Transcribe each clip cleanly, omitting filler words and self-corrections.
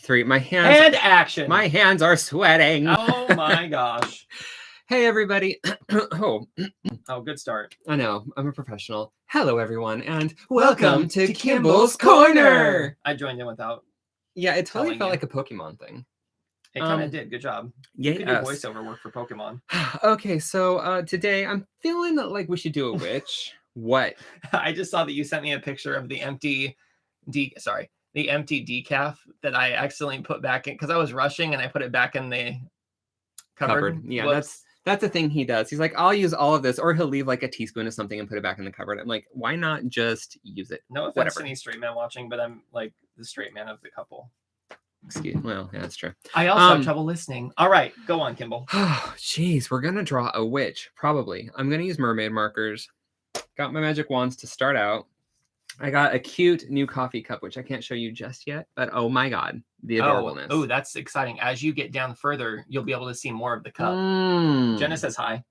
3. My hands. And action. My hands are sweating. Oh my gosh. Hey, everybody. Oh, good start. I know. I'm a professional. Hello, everyone, and Welcome to to Kimball's Kimball's Corner. I joined in without. Yeah, it totally Telling felt you. like a Pokemon thing. It kind of did. Good job. Yeah. You could do voiceover work for Pokemon. Okay, so today I'm feeling like we should do a witch. What? I just saw that you sent me a picture of the empty decaf that I accidentally put back in because I was rushing and I put it back in the cupboard. Yeah, Whoops. that's a thing he does. He's like, I'll use all of this, or he'll leave like a teaspoon of something and put it back in the cupboard. I'm like, why not just use it? No offense Whatever. to any straight man watching, but I'm like the straight man of the couple. Well, yeah, that's true. I also have trouble listening. All right, go on, Kimball. Oh, jeez, we're gonna draw a witch, probably. I'm gonna use mermaid markers. Got my magic wands to start out. I got a cute new coffee cup, which I can't show you just yet, but oh my god, the adorableness. Oh, that's exciting. As you get down further, you'll be able to see more of the cup. Jenna says hi.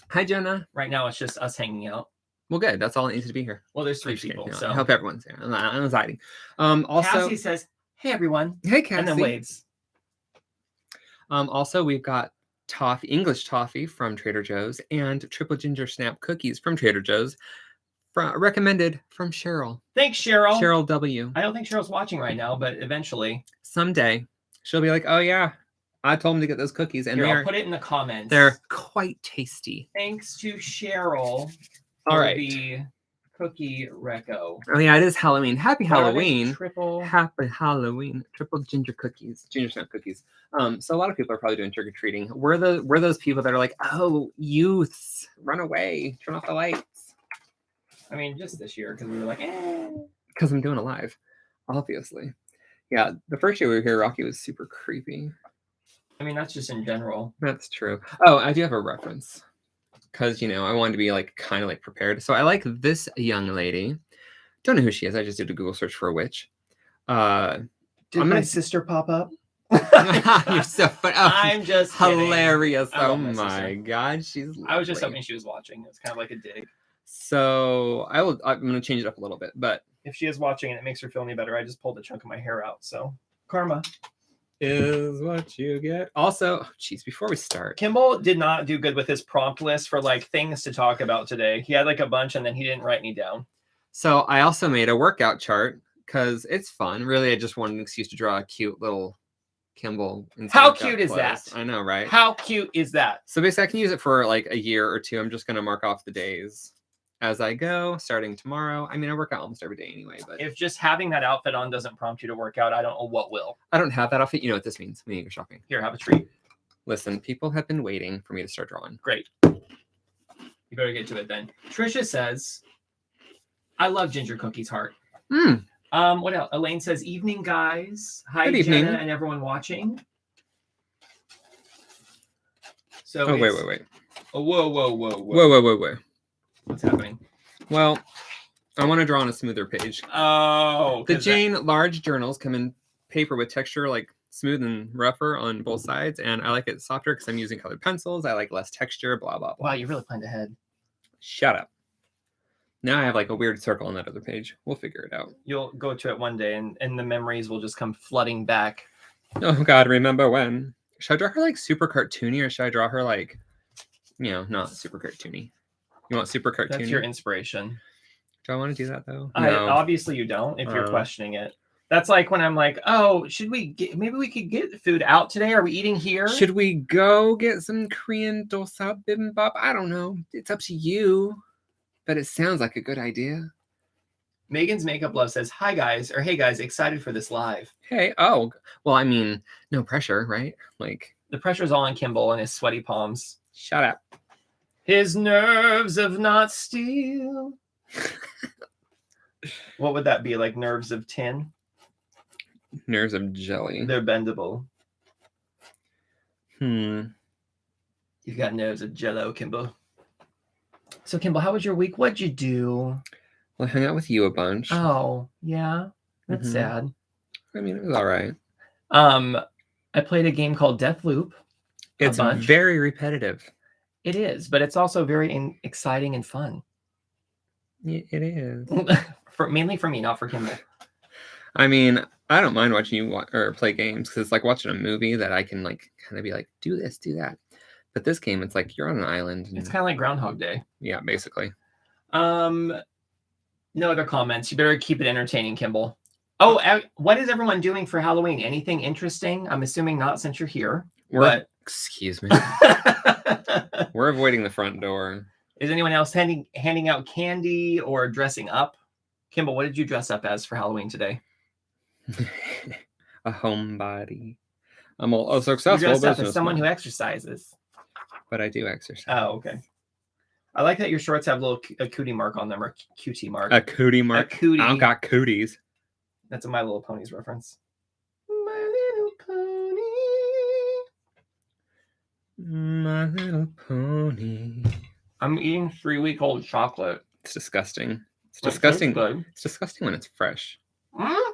Hi, Jenna. Right now, it's just us hanging out. Well, good. That's all it needs to be here. Well, there's 3 people, so I hope everyone's here. I'm exciting. Also, Cassie says, "Hey, everyone." Hey, Cassie. And then waves. Also, we've got toffee, English toffee from Trader Joe's, and triple ginger snap cookies from Trader Joe's. Recommended from Cheryl. Thanks, Cheryl. Cheryl W. I don't think Cheryl's watching right now, but eventually. Someday, she'll be like, oh, yeah, I told him to get those cookies. And I'll put it in the comments. They're quite tasty. Thanks to Cheryl for all right. the cookie reco. Oh, yeah, it is Halloween. Happy Halloween. Triple. Happy Halloween. Triple ginger cookies. Ginger snap cookies. So a lot of people are probably doing trick-or-treating. We're those people that are like, oh, youths, run away. Turn off the lights. I mean, just this year, because we were like, eh. Because I'm doing it live, obviously. Yeah, the first year we were here, Rocky was super creepy. I mean, that's just in general. That's true. Oh, I do have a reference. Because, I wanted to be, kind of prepared. So I like this young lady. Don't know who she is. I just did a Google search for a witch. Did my sister pop up? You're so funny. Oh, I'm just hilarious. Oh, my my God. She's lovely. I was just hoping she was watching. It's kind of like a dig. So I'm going to change it up a little bit, but if she is watching and it makes her feel any better, I just pulled a chunk of my hair out. So karma is what you get. Also, before we start, Kimball did not do good with his prompt list for things to talk about today. He had a bunch and then he didn't write any down. So I also made a workout chart because it's fun. Really, I just wanted an excuse to draw a cute little Kimball. How cute is that? I know, right? How cute is that? So basically, I can use it for a year or two. I'm just going to mark off the days as I go, starting tomorrow. I mean, I work out almost every day anyway, but if just having that outfit on doesn't prompt you to work out, I don't know what will. I don't have that outfit. You know what this means. We need to go shopping. Here, have a treat. Listen, people have been waiting for me to start drawing. Great. You better get to it then. Trisha says, I love ginger cookies, heart. What else? Elaine says, evening, guys. Hi, good evening. Jenna and everyone watching. So oh, wait. Oh, whoa. What's happening? Well, I want to draw on a smoother page. Oh. The Jane large journals come in paper with texture smooth and rougher on both sides, and I like it softer because I'm using colored pencils. I like less texture, blah, blah, blah. Wow, you really planned ahead. Shut up. Now I have a weird circle on that other page. We'll figure it out. You'll go to it one day, and the memories will just come flooding back. Oh, God, remember when? Should I draw her super cartoony, or should I draw her not super cartoony? You want super cartoony? That's your inspiration. Do I want to do that, though? No. Obviously, you don't if you're questioning it. That's like when I'm like, oh, maybe we could get food out today? Are we eating here? Should we go get some Korean dosa bibimbap? I don't know. It's up to you. But it sounds like a good idea. Megan's Makeup Love says, hi, guys. Or hey, guys, excited for this live. Hey, oh. Well, I mean, no pressure, right? The pressure's all on Kimball and his sweaty palms. Shut up. His nerves of not steel. What would that be? Nerves of tin? Nerves of jelly. They're bendable. You've got nerves of jello, Kimball. So, Kimball, how was your week? What'd you do? Well, I hung out with you a bunch. Oh, yeah. That's sad. I mean, it was all right. I played a game called Deathloop. It's very repetitive. It is, but it's also very exciting and fun. It is. Mainly for me, not for Kimball. I mean, I don't mind watching you or play games because it's like watching a movie that I can like kind of be like, do this, do that. But this game, it's like you're on an island. It's kind of like Groundhog Day. Yeah, basically. No other comments. You better keep it entertaining, Kimball. Oh, what is everyone doing for Halloween? Anything interesting? I'm assuming not since you're here. Excuse me. We're avoiding the front door. Is anyone else handing out candy or dressing up? Kimball, what did you dress up as for Halloween today? A homebody. I'm a successful you dressed up as businessman. someone who exercises. But I do exercise. Oh, okay. I like that your shorts have a cootie mark on them, or cutie mark. A cootie mark? A cootie. I don't got cooties. That's a My Little Ponies reference. My Little Pony. My Little Pony. I'm eating 3-week-old chocolate. It's disgusting. It's It disgusting. tastes good. It's disgusting when it's fresh. Mm?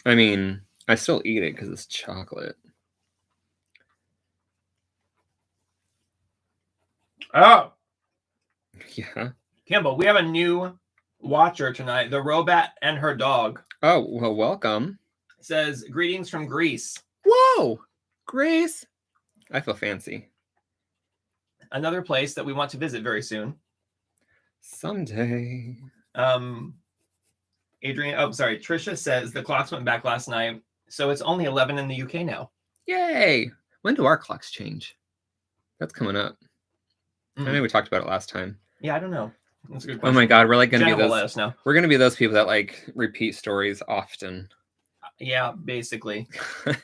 I mean, I still eat it because it's chocolate. Oh, Yeah. Kimball, we have a new watcher tonight. The robot and her dog. Oh, well, welcome. Says, greetings from Greece. Whoa! Grace! I feel fancy. Another place that we want to visit very soon. Someday. Trisha says the clocks went back last night, so it's only 11 in the UK now. Yay! When do our clocks change? That's coming up. I know we talked about it last time. Yeah, I don't know. That's a good Oh question. my god, we're like gonna Jenna be will let those. us know. We're gonna be those people that like repeat stories often. Yeah, basically.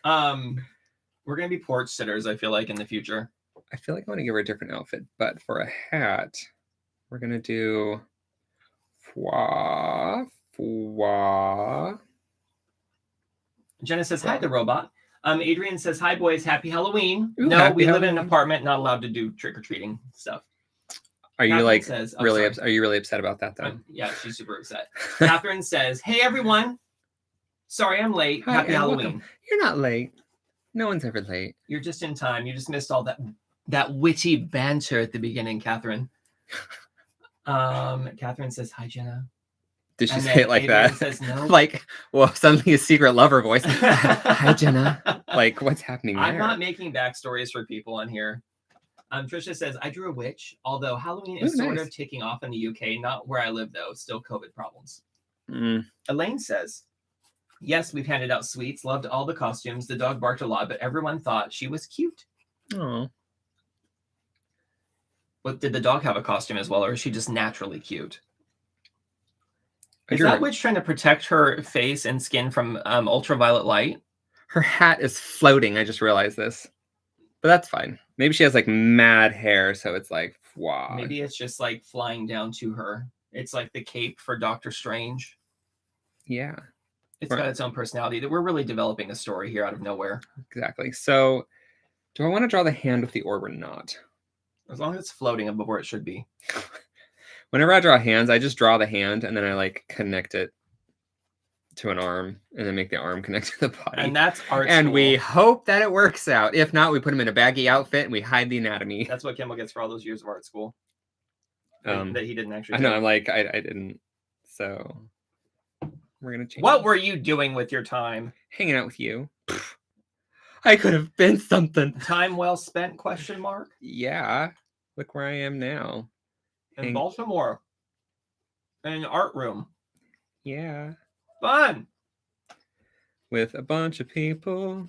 We're gonna be porch sitters, I feel like, in the future. I feel like I want to give her a different outfit, but for a hat, we're gonna do foie. Jenna says, hi, the robot. Adrian says, hi, boys. Happy Halloween. Ooh, no, happy we live in Halloween. an apartment, not allowed to do trick-or-treating stuff. Are you Catherine like says, really? Are you really upset about that though? Yeah, she's super upset. Catherine says, hey, everyone. Sorry, I'm late. Hi, Happy and Halloween. welcome. You're not late. No one's ever late. You're just in time. You just missed all that witty banter at the beginning, Catherine. Catherine says, hi, Jenna. Did she And say then it like Adrian that? says no. Like, well, suddenly a secret lover voice. Hi, Jenna. Like, what's happening there? I'm not making backstories for people on here. Trisha says, I drew a witch, although Halloween is sort of taking off in the UK, not where I live, though. Still COVID problems. Elaine says, yes, we've handed out sweets, loved all the costumes. The dog barked a lot, but everyone thought she was cute. Oh. But did the dog have a costume as well, or is she just naturally cute? Is You're that right. witch trying to protect her face and skin from ultraviolet light? Her hat is floating. I just realized this. But that's fine. Maybe she has like mad hair, so it's like, wow. Maybe it's just like flying down to her. It's like the cape for Doctor Strange. Yeah. It's got its own personality. That we're really developing a story here out of nowhere. Exactly. So, do I want to draw the hand with the orb or not? As long as it's floating above where it should be. Whenever I draw hands, I just draw the hand and then I like connect it to an arm and then make the arm connect to the body. And that's art And school. we hope that it works out. If not, we put him in a baggy outfit and we hide the anatomy. That's what Kimball gets for all those years of art school. That he didn't actually I know, I'm like, I didn't. So, we're going to change. What were you doing with your time? Hanging out with you. I could have been something. Time well spent, question mark? Yeah. Look where I am now. In Baltimore. In an art room. Yeah. Fun. With a bunch of people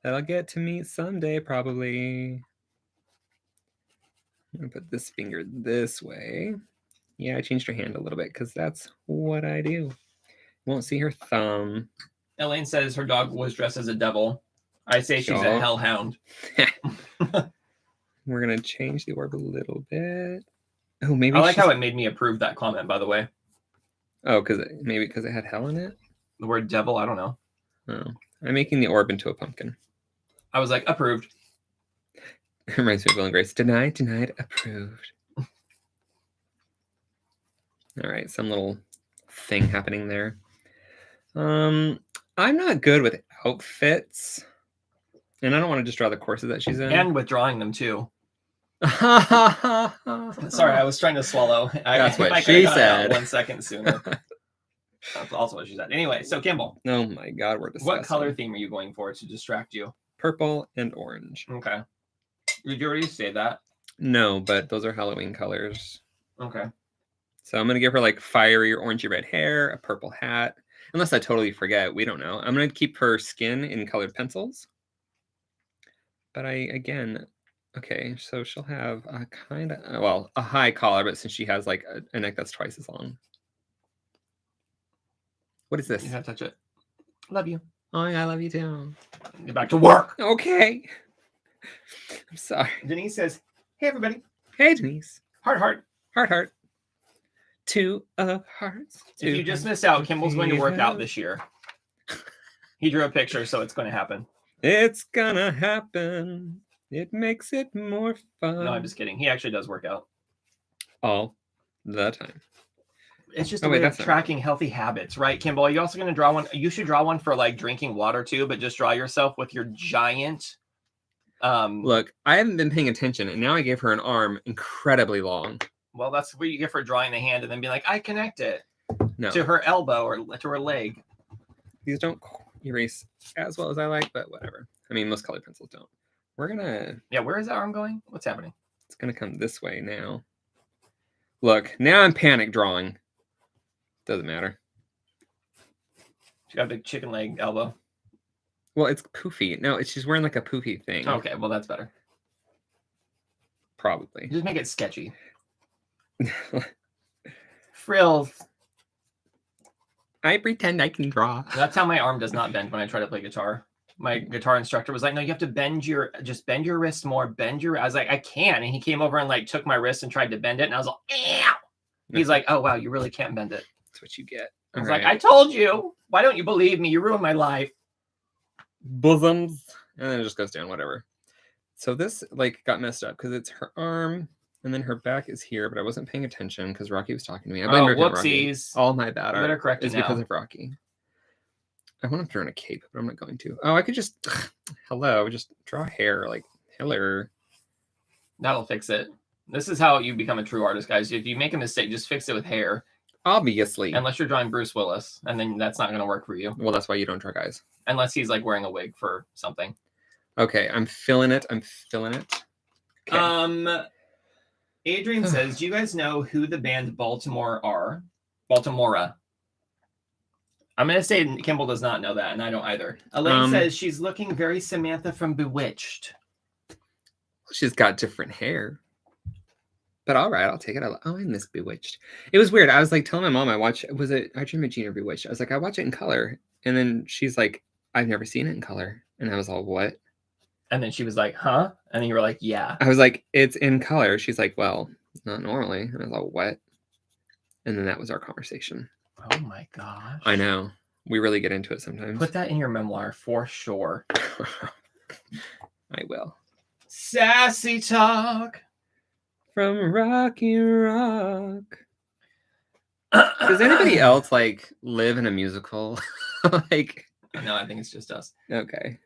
that I'll get to meet someday, probably. I'm going to put this finger this way. Yeah, I changed her hand a little bit because that's what I do. Won't see her thumb. Elaine says her dog was dressed as a devil. I say she's a hellhound. We're going to change the orb a little bit. Oh, maybe I like how it made me approve that comment, by the way. Oh, maybe because it had hell in it? The word devil, I don't know. Oh, I'm making the orb into a pumpkin. I was like, approved. It reminds me of Will and Grace. Denied, approved. All right, some little thing happening there. I'm not good with outfits. And I don't want to just draw the courses that she's in. And with drawing them, too. Sorry, I was trying to swallow. That's what she said. 1 second sooner. That's also what she said. Anyway, so Kimball. Oh my God, we're disgusting. What color theme are you going for to distract you? Purple and orange. Okay. Did you already say that? No, but those are Halloween colors. Okay. So I'm going to give her like fiery or orangey red hair, a purple hat. Unless I totally forget. We don't know. I'm going to keep her skin in colored pencils. But okay, so she'll have a kind of, well, a high collar, but since she has like a neck that's twice as long. What is this? You have to touch it. Love you. Oh, yeah, I love you too. Get back to work. Okay. I'm sorry. Denise says, hey, everybody. Hey, Denise. Heart, heart. Heart, heart. 2 of hearts. If you just missed out, Kimball's going to work out this year. He drew a picture, so it's going to happen. It's gonna happen. It makes it more fun. No, I'm just kidding. He actually does work out. All the time. It's just a way of tracking healthy habits, right, Kimball? Are you also going to draw one? You should draw one for like drinking water too, but just draw yourself with your giant. Look, I haven't been paying attention, and now I gave her an arm incredibly long. Well, that's what you get for drawing the hand and then being like, I connect it to her elbow or to her leg. These don't erase as well as I like, but whatever. I mean, most colored pencils don't. We're gonna... Yeah, where is that arm going? What's happening? It's gonna come this way now. Look, now I'm panic drawing. Doesn't matter. She got a big chicken leg elbow. Well, it's poofy. No, she's wearing like a poofy thing. Okay, well, that's better. Probably. Just make it sketchy. Frills. I pretend I can draw. That's how my arm does not bend when I try to play guitar. My guitar instructor was like, no, you have to bend your wrist more. I was like, I can't. And he came over and like took my wrist and tried to bend it. And I was like, ow. He's like, oh, wow, you really can't bend it. That's what you get. I was like, I told you. Why don't you believe me? You ruined my life. Bosoms. And then it just goes down, whatever. So this like got messed up because it's her arm and then her back is here, but I wasn't paying attention because Rocky was talking to me. I blame whoopsies. All my bad art. Better correct it now. Because of Rocky. I want to throw in a cape, but I'm not going to. Oh, I could just just draw hair like Hiller. That'll fix it. This is how you become a true artist, guys. If you make a mistake, just fix it with hair. Obviously. Unless you're drawing Bruce Willis, and then that's not going to work for you. Well, that's why you don't draw guys. Unless he's like wearing a wig for something. Okay, I'm feeling it. Okay. Adrian says, do you guys know who the band Baltimore are? Baltimora. I'm going to say Kimball does not know that, and I don't either. Elaine says she's looking very Samantha from Bewitched. She's got different hair. But all right, I'll take it. I miss Bewitched. It was weird. I was like telling my mom I Dream of Jean or Bewitched? I was like, I watch it in color. And then she's like, I've never seen it in color. And I was all, what? And then she was like, huh? And then you were like, yeah. I was like, it's in color. She's like, well, not normally. And I was all, what? And then that was our conversation. Oh my gosh. I know. We really get into it sometimes. Put that in your memoir for sure. I will. Sassy talk. From Rocky Rock. Does anybody else like live in a musical? Like, no, I think it's just us. Okay.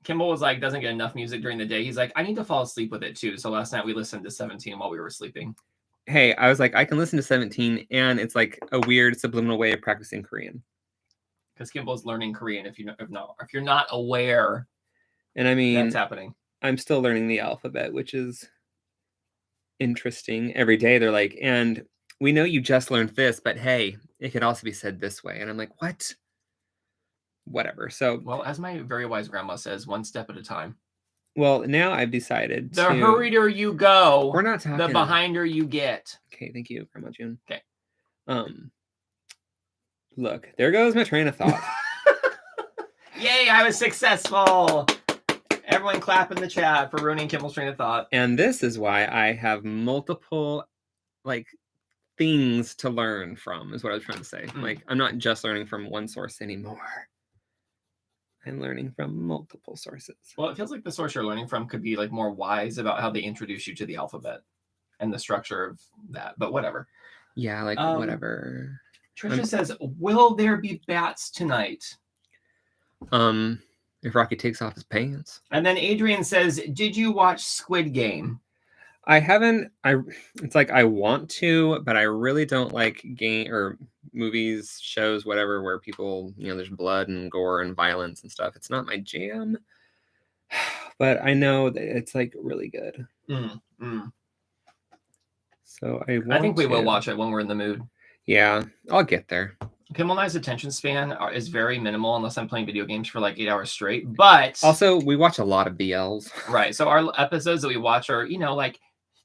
Kimball was like, doesn't get enough music during the day. He's like, I need to fall asleep with it too. So last night we listened to 17 while we were sleeping. Hey, I was like, I can listen to 17 and it's like a weird subliminal way of practicing Korean. Because Kimball's learning Korean if you're not aware. And I mean, that's happening. I'm still learning the alphabet, which is interesting. Every day they're like, and we know you just learned this, but hey, it could also be said this way. And I'm like, what? Whatever. So, well, as my very wise grandma says, one step at a time. Well, now I've decided the hurrieder you go, we're not talking. The behinder you get. Okay, thank you, Grandma June. Okay. Look, there goes my train of thought. Yay, I was successful. Everyone clap in the chat for ruining Kimball's train of thought. And this is why I have multiple, like, things to learn from, is what I was trying to say. Like, I'm not just learning from one source anymore. I'm learning from multiple sources. Well, it feels like the source you're learning from could be, like, more wise about how they introduce you to the alphabet and the structure of that, but whatever. Yeah, like, whatever. Trisha says, will there be bats tonight? If Rocky takes off his pants. And then Adrian says, did you watch Squid Game? I haven't. It's like I want to, but I really don't like movies, shows, whatever, where people, there's blood and gore and violence and stuff. It's not my jam, but I know that it's like really good. So I think we will watch it when we're in the mood. Yeah, I'll get there. Kimball and I's attention span is very minimal unless I'm playing video games for like 8 hours straight. But also, we watch a lot of BLs. Right. So our episodes that we watch are, like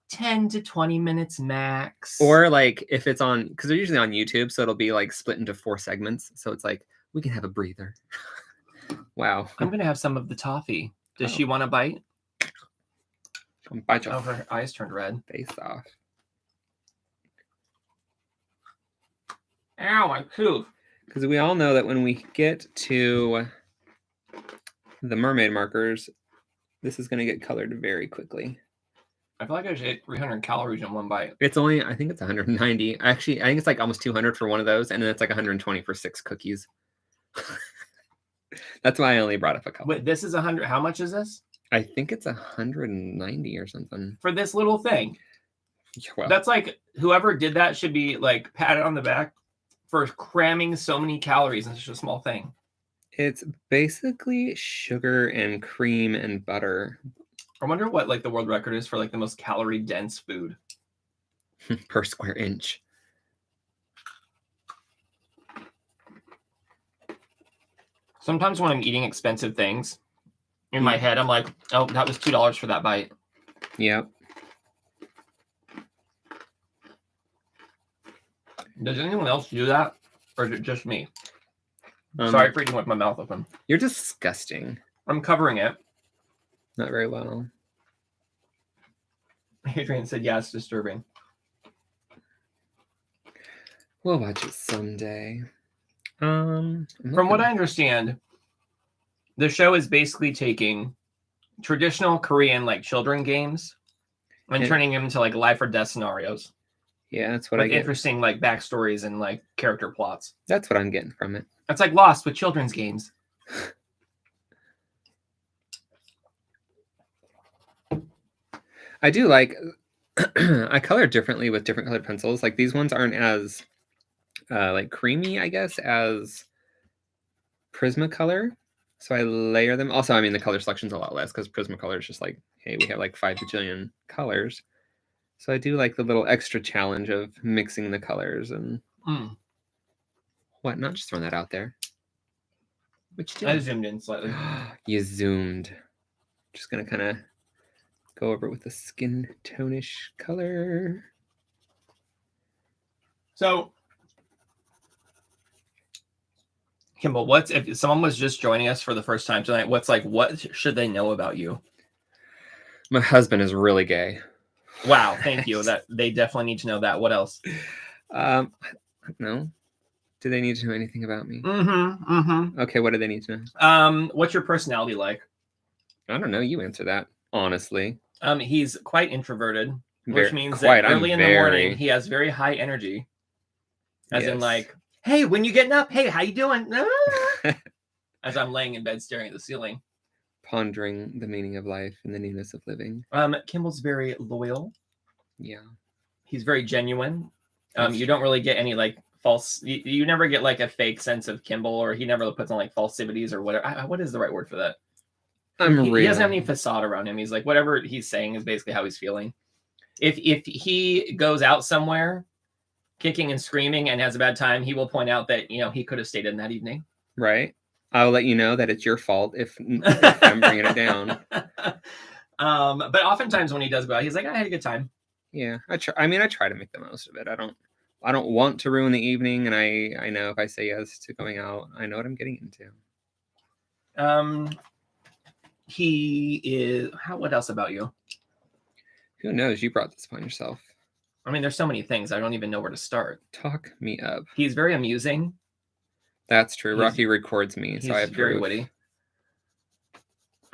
10 to 20 minutes max. Or like if it's on, because they're usually on YouTube, so it'll be like split into 4 segments. So it's like we can have a breather. Wow. I'm gonna have some of the toffee. Does she want a bite? Bite your her eyes turned red. Face off. Ow, my tooth. Because we all know that when we get to the mermaid markers, this is going to get colored very quickly. I feel like I just ate 300 calories in one bite. It's only, I think it's 190. Actually, I think it's like almost 200 for one of those, and then it's like 120 for 6 cookies. That's why I only brought up a couple. Wait, this is 100. How much is this? I think it's 190 or something. For this little thing. Well, that's like, whoever did that should be like patted on the back for cramming so many calories in such a small thing. It's basically sugar and cream and butter. I wonder what like the world record is for like the most calorie dense food per square inch. Sometimes when I'm eating expensive things, in my head I'm like, oh, that was $2 for that bite. Yep. Does anyone else do that? Or is it just me? Sorry for eating with my mouth open. You're disgusting. I'm covering it. Not very well. Adrian said, yeah, it's disturbing. We'll watch it someday. From what I understand, the show is basically taking traditional Korean like children games and turning them into like life or death scenarios. Yeah, that's what I get. Interesting like backstories and like character plots. That's what I'm getting from it. It's like Lost with children's games. I do like I color differently with different colored pencils. Like these ones aren't as like creamy, I guess, as Prismacolor. So I layer them. Also, I mean the color selection's a lot less because Prismacolor is just like, hey, we have like 5 bajillion colors. So I do like the little extra challenge of mixing the colors and whatnot. Just throwing that out there. Which I zoomed in slightly. You zoomed. Just gonna kind of go over it with the skin tonish color. So, Kimball, what's if someone was just joining us for the first time tonight? What should they know about you? My husband is really gay. Wow, thank you. That they definitely need to know that. What else? I don't know. Do they need to know anything about me? Okay, what do they need to know? What's your personality like? I don't know. You answer that, honestly. He's quite introverted, which means that early in the morning he has very high energy. As in like, hey, when you getting up? Hey, how you doing? As I'm laying in bed staring at the ceiling. Pondering the meaning of life and the newness of living. Kimball's very loyal. Yeah. He's very genuine. You don't really get any like false, you never get like a fake sense of Kimball, or he never puts on like falsities or whatever. What is the right word for that? He doesn't have any facade around him. He's like, whatever he's saying is basically how he's feeling. If he goes out somewhere kicking and screaming and has a bad time, he will point out that, he could have stayed in that evening. Right. I'll let you know that it's your fault if I'm bringing it down. But oftentimes when he does go out, he's like, I had a good time. Yeah, I try to make the most of it. I don't want to ruin the evening, and I know if I say yes to going out, I know what I'm getting into. He is. What else about you? Who knows? You brought this upon yourself. I mean, there's so many things. I don't even know where to start. Talk me up. He's very amusing. That's true. Rocky records me, so I have very witty.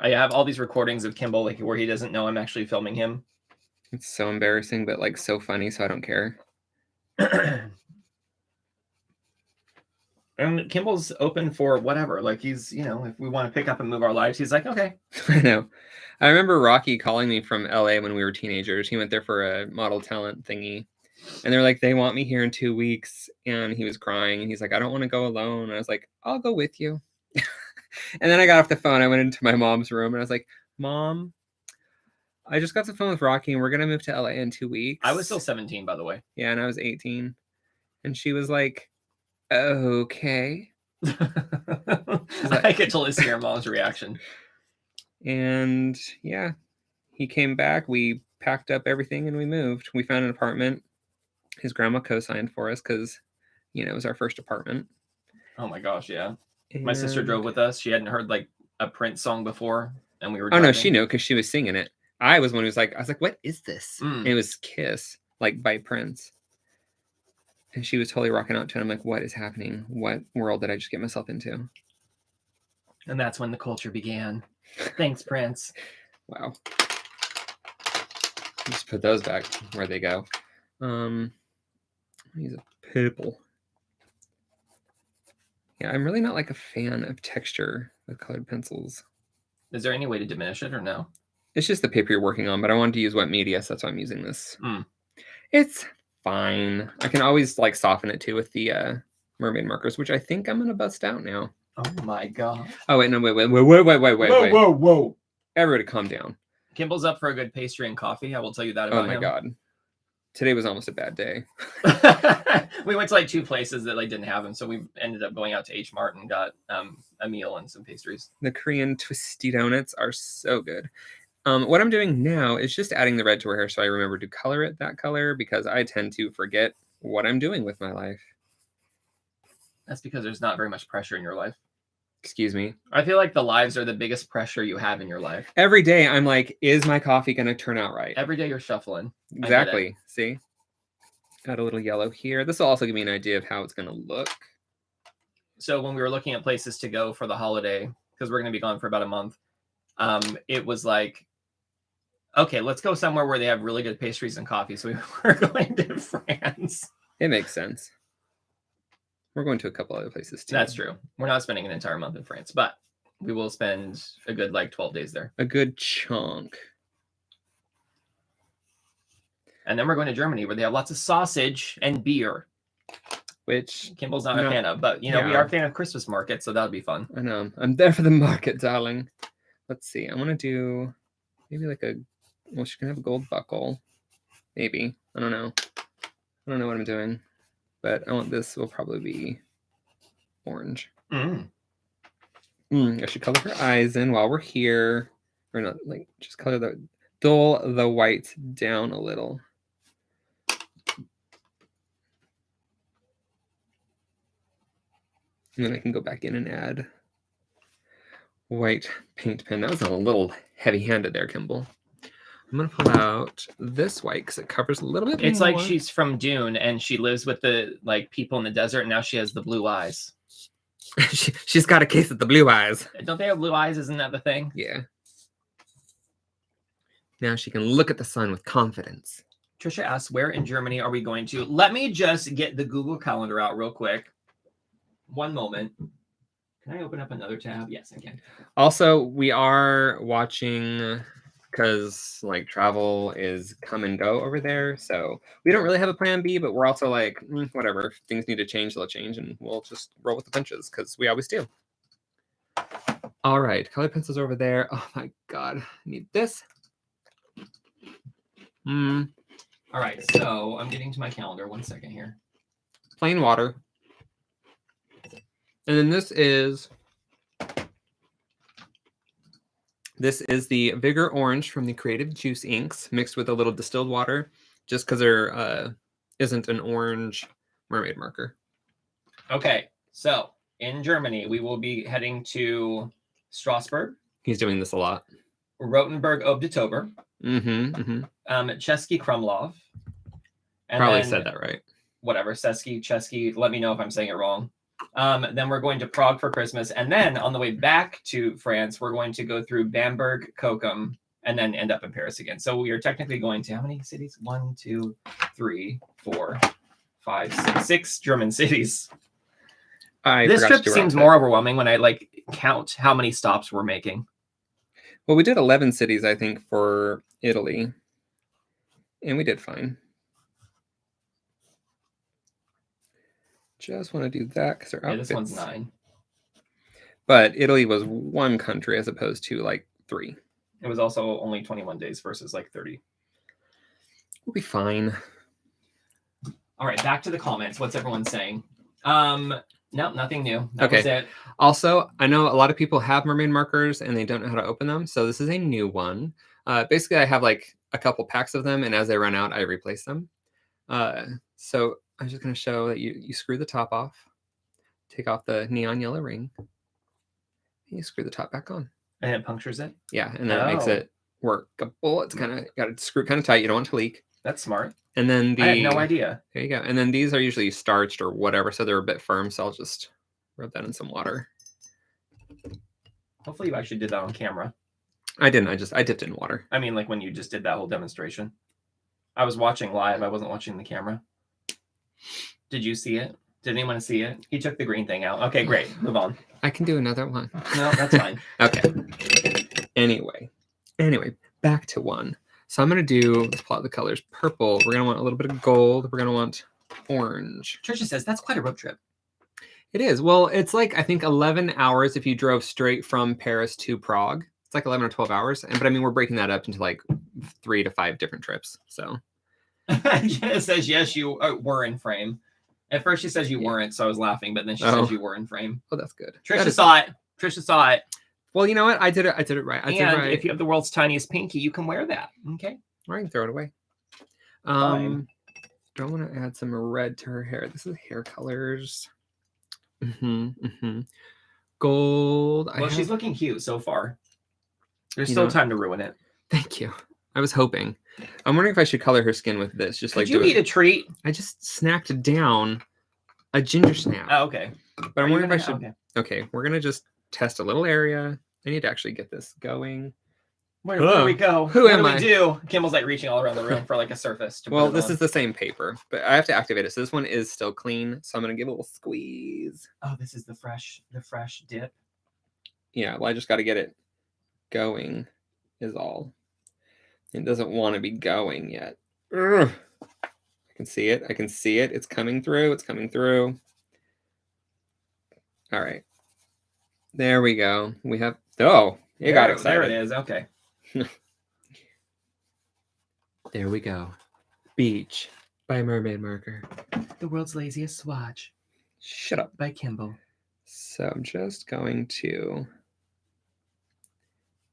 I have all these recordings of Kimball where he doesn't know I'm actually filming him. It's so embarrassing, but like so funny, so I don't care. And Kimball's open for whatever. Like he's, if we want to pick up and move our lives, he's like, okay. I know. I remember Rocky calling me from LA when we were teenagers. He went there for a model talent thingy. And they're like, they want me here in 2 weeks. And he was crying. And he's like, I don't want to go alone. And I was like, I'll go with you. And then I got off the phone. I went into my mom's room and I was like, Mom, I just got off the phone with Rocky and we're going to move to LA in 2 weeks. I was still 17, by the way. Yeah, and I was 18. And she was like, okay. Like, I could totally see your mom's reaction. And yeah, he came back. We packed up everything and we moved. We found an apartment. His grandma co-signed for us because, you know, it was our first apartment. Oh my gosh, yeah. And my sister drove with us. She hadn't heard like a Prince song before, and we were driving. Oh no, she knew because she was singing it. I was one who was like, I was like, what is this? And it was Kiss, like by Prince. And she was totally rocking out to it. I'm like, what is happening? What world did I just get myself into? And that's when the culture began. Thanks, Prince. Wow. Just put those back where they go. Use a purple. Yeah, I'm really not like a fan of texture with colored pencils. Is there any way to diminish it or no? It's just the paper you're working on, but I wanted to use wet media, so that's why I'm using this. It's fine. I can always like soften it too with the mermaid markers, which I think I'm gonna bust out now. Oh my god. Oh wait, no, wait. Whoa. Everybody calm down. Kimball's up for a good pastry and coffee. I will tell you that about him. Oh my god. Today was almost a bad day. We went to like 2 places that like didn't have them, so we ended up going out to H Mart and got a meal and some pastries. The Korean twisty donuts are so good. What I'm doing now is just adding the red to her hair so I remember to color it that color because I tend to forget what I'm doing with my life. That's because there's not very much pressure in your life. Excuse me. I feel like the lives are the biggest pressure you have in your life. Every day I'm like, is my coffee going to turn out right? Every day you're shuffling. Exactly. See? Got a little yellow here. This will also give me an idea of how it's going to look. So when we were looking at places to go for the holiday, because we're going to be gone for about a month, it was like, okay, let's go somewhere where they have really good pastries and coffee. So we were going to France. It makes sense. We're going to a couple other places too. That's true. We're not spending an entire month in France, but we will spend a good like 12 days there. A good chunk. And then we're going to Germany where they have lots of sausage and beer. Which Kimball's not a fan of, but you know, we are a fan of Christmas markets, so that would be fun. I know. I'm there for the market, darling. Let's see. I want to do maybe like a, well, she can have a gold buckle. Maybe. I don't know. I don't know what I'm doing. But I want this will probably be orange. I should color her eyes in while we're here. Or not, like, just color dull the white down a little. And then I can go back in and add white paint pen. That was a little heavy-handed there, Kimball. I'm going to pull out this white because it covers a little bit It's more. like she's from Dune and she lives with the like people in the desert and now she has the blue eyes. She's got a case of the blue eyes. Don't they have blue eyes? Isn't that the thing? Yeah. Now she can look at the sun with confidence. Trisha asks, where in Germany are we going to? Let me just get the Google Calendar out real quick. One moment. Can I open up another tab? Yes, I can. Also, we are watching, because like travel is come and go over there. So we don't really have a plan B, but we're also like, whatever. If things need to change, they'll change. And we'll just roll with the punches because we always do. All right. Colored pencils over there. Oh my God. I need this. All right. So I'm getting to my calendar. 1 second here. Plain water. And then this is the Vigor Orange from the Creative Juice inks mixed with a little distilled water, just because there isn't an orange mermaid marker. Okay, so in Germany, we will be heading to Strasbourg. He's doing this a lot. Rotenburg ob Oktober. Chesky Krumlov. Probably said that right. Whatever, Chesky. Let me know if I'm saying it wrong. Then we're going to Prague for Christmas. And then on the way back to France, we're going to go through Bamberg, Kokum, and then end up in Paris again. So we are technically going to how many cities? 1, 2, 3, 4, 5, 6 German cities. This trip seems more overwhelming when I like count how many stops we're making. Well, we did 11 cities, I think, for Italy. And we did fine. Just want to do that because they're outfits. This one's 9. But Italy was 1 country as opposed to like 3. It was also only 21 days versus like 30. We'll be fine. All right, back to the comments. What's everyone saying? No, nothing new. That was it. Also, I know a lot of people have mermaid markers and they don't know how to open them. So this is a new one. Basically, I have like a couple packs of them, and as they run out, I replace them. So I'm just going to show that you screw the top off, take off the neon yellow ring, and you screw the top back on. And it punctures it? Yeah, and then it makes it workable. It's kind of got to screw kind of tight. You don't want it to leak. That's smart. And then I had no idea. There you go. And then these are usually starched or whatever, so they're a bit firm. So I'll just rub that in some water. Hopefully you actually did that on camera. I didn't. I dipped it in water. I mean, like when you just did that whole demonstration. I was watching live. I wasn't watching the camera. Did you see it? Did anyone see it? He took the green thing out. Okay, great. Move on. I can do another one. No, that's fine. Okay. Anyway, back to one. So I'm going to do, let's plot the colors. Purple. We're going to want a little bit of gold. We're going to want orange. Trisha says that's quite a road trip. It is. Well, it's like, I think 11 hours if you drove straight from Paris to Prague. It's like 11 or 12 hours. But I mean, we're breaking that up into like 3 to 5 different trips. So. Jenna says, yes, you were in frame. At first she says you weren't, so I was laughing, but then she says you were in frame. Oh, that's good. Trisha saw it. Trisha saw it. Well, you know what? I did it right. And if you have the world's tiniest pinky, you can wear that. Okay. Or I can throw it away. Do I want to add some red to her hair? This is hair colors. Gold. Well, she's looking cute so far. There's still time to ruin it. Thank you. I was hoping. I'm wondering if I should color her skin with this. Just Did you eat a treat? I just snacked down a ginger snap. Oh, okay. But I'm wondering if I should. Okay, we're gonna just test a little area. I need to actually get this going. Where do we go? Who am I? What do we do? Kimball's like reaching all around the room for like a surface. Well, this is the same paper, but I have to activate it. So this one is still clean. So I'm gonna give it a little squeeze. Oh, this is the fresh dip. Yeah, well, I just got to get it going. Is all. It doesn't want to be going yet. Ugh. I can see it. It's coming through. All right. There we go. We have. Oh, it got excited. There it is. Okay. There we go. Beach by Mermaid Marker. The world's laziest swatch. Shut up. By Kimball. So I'm just going to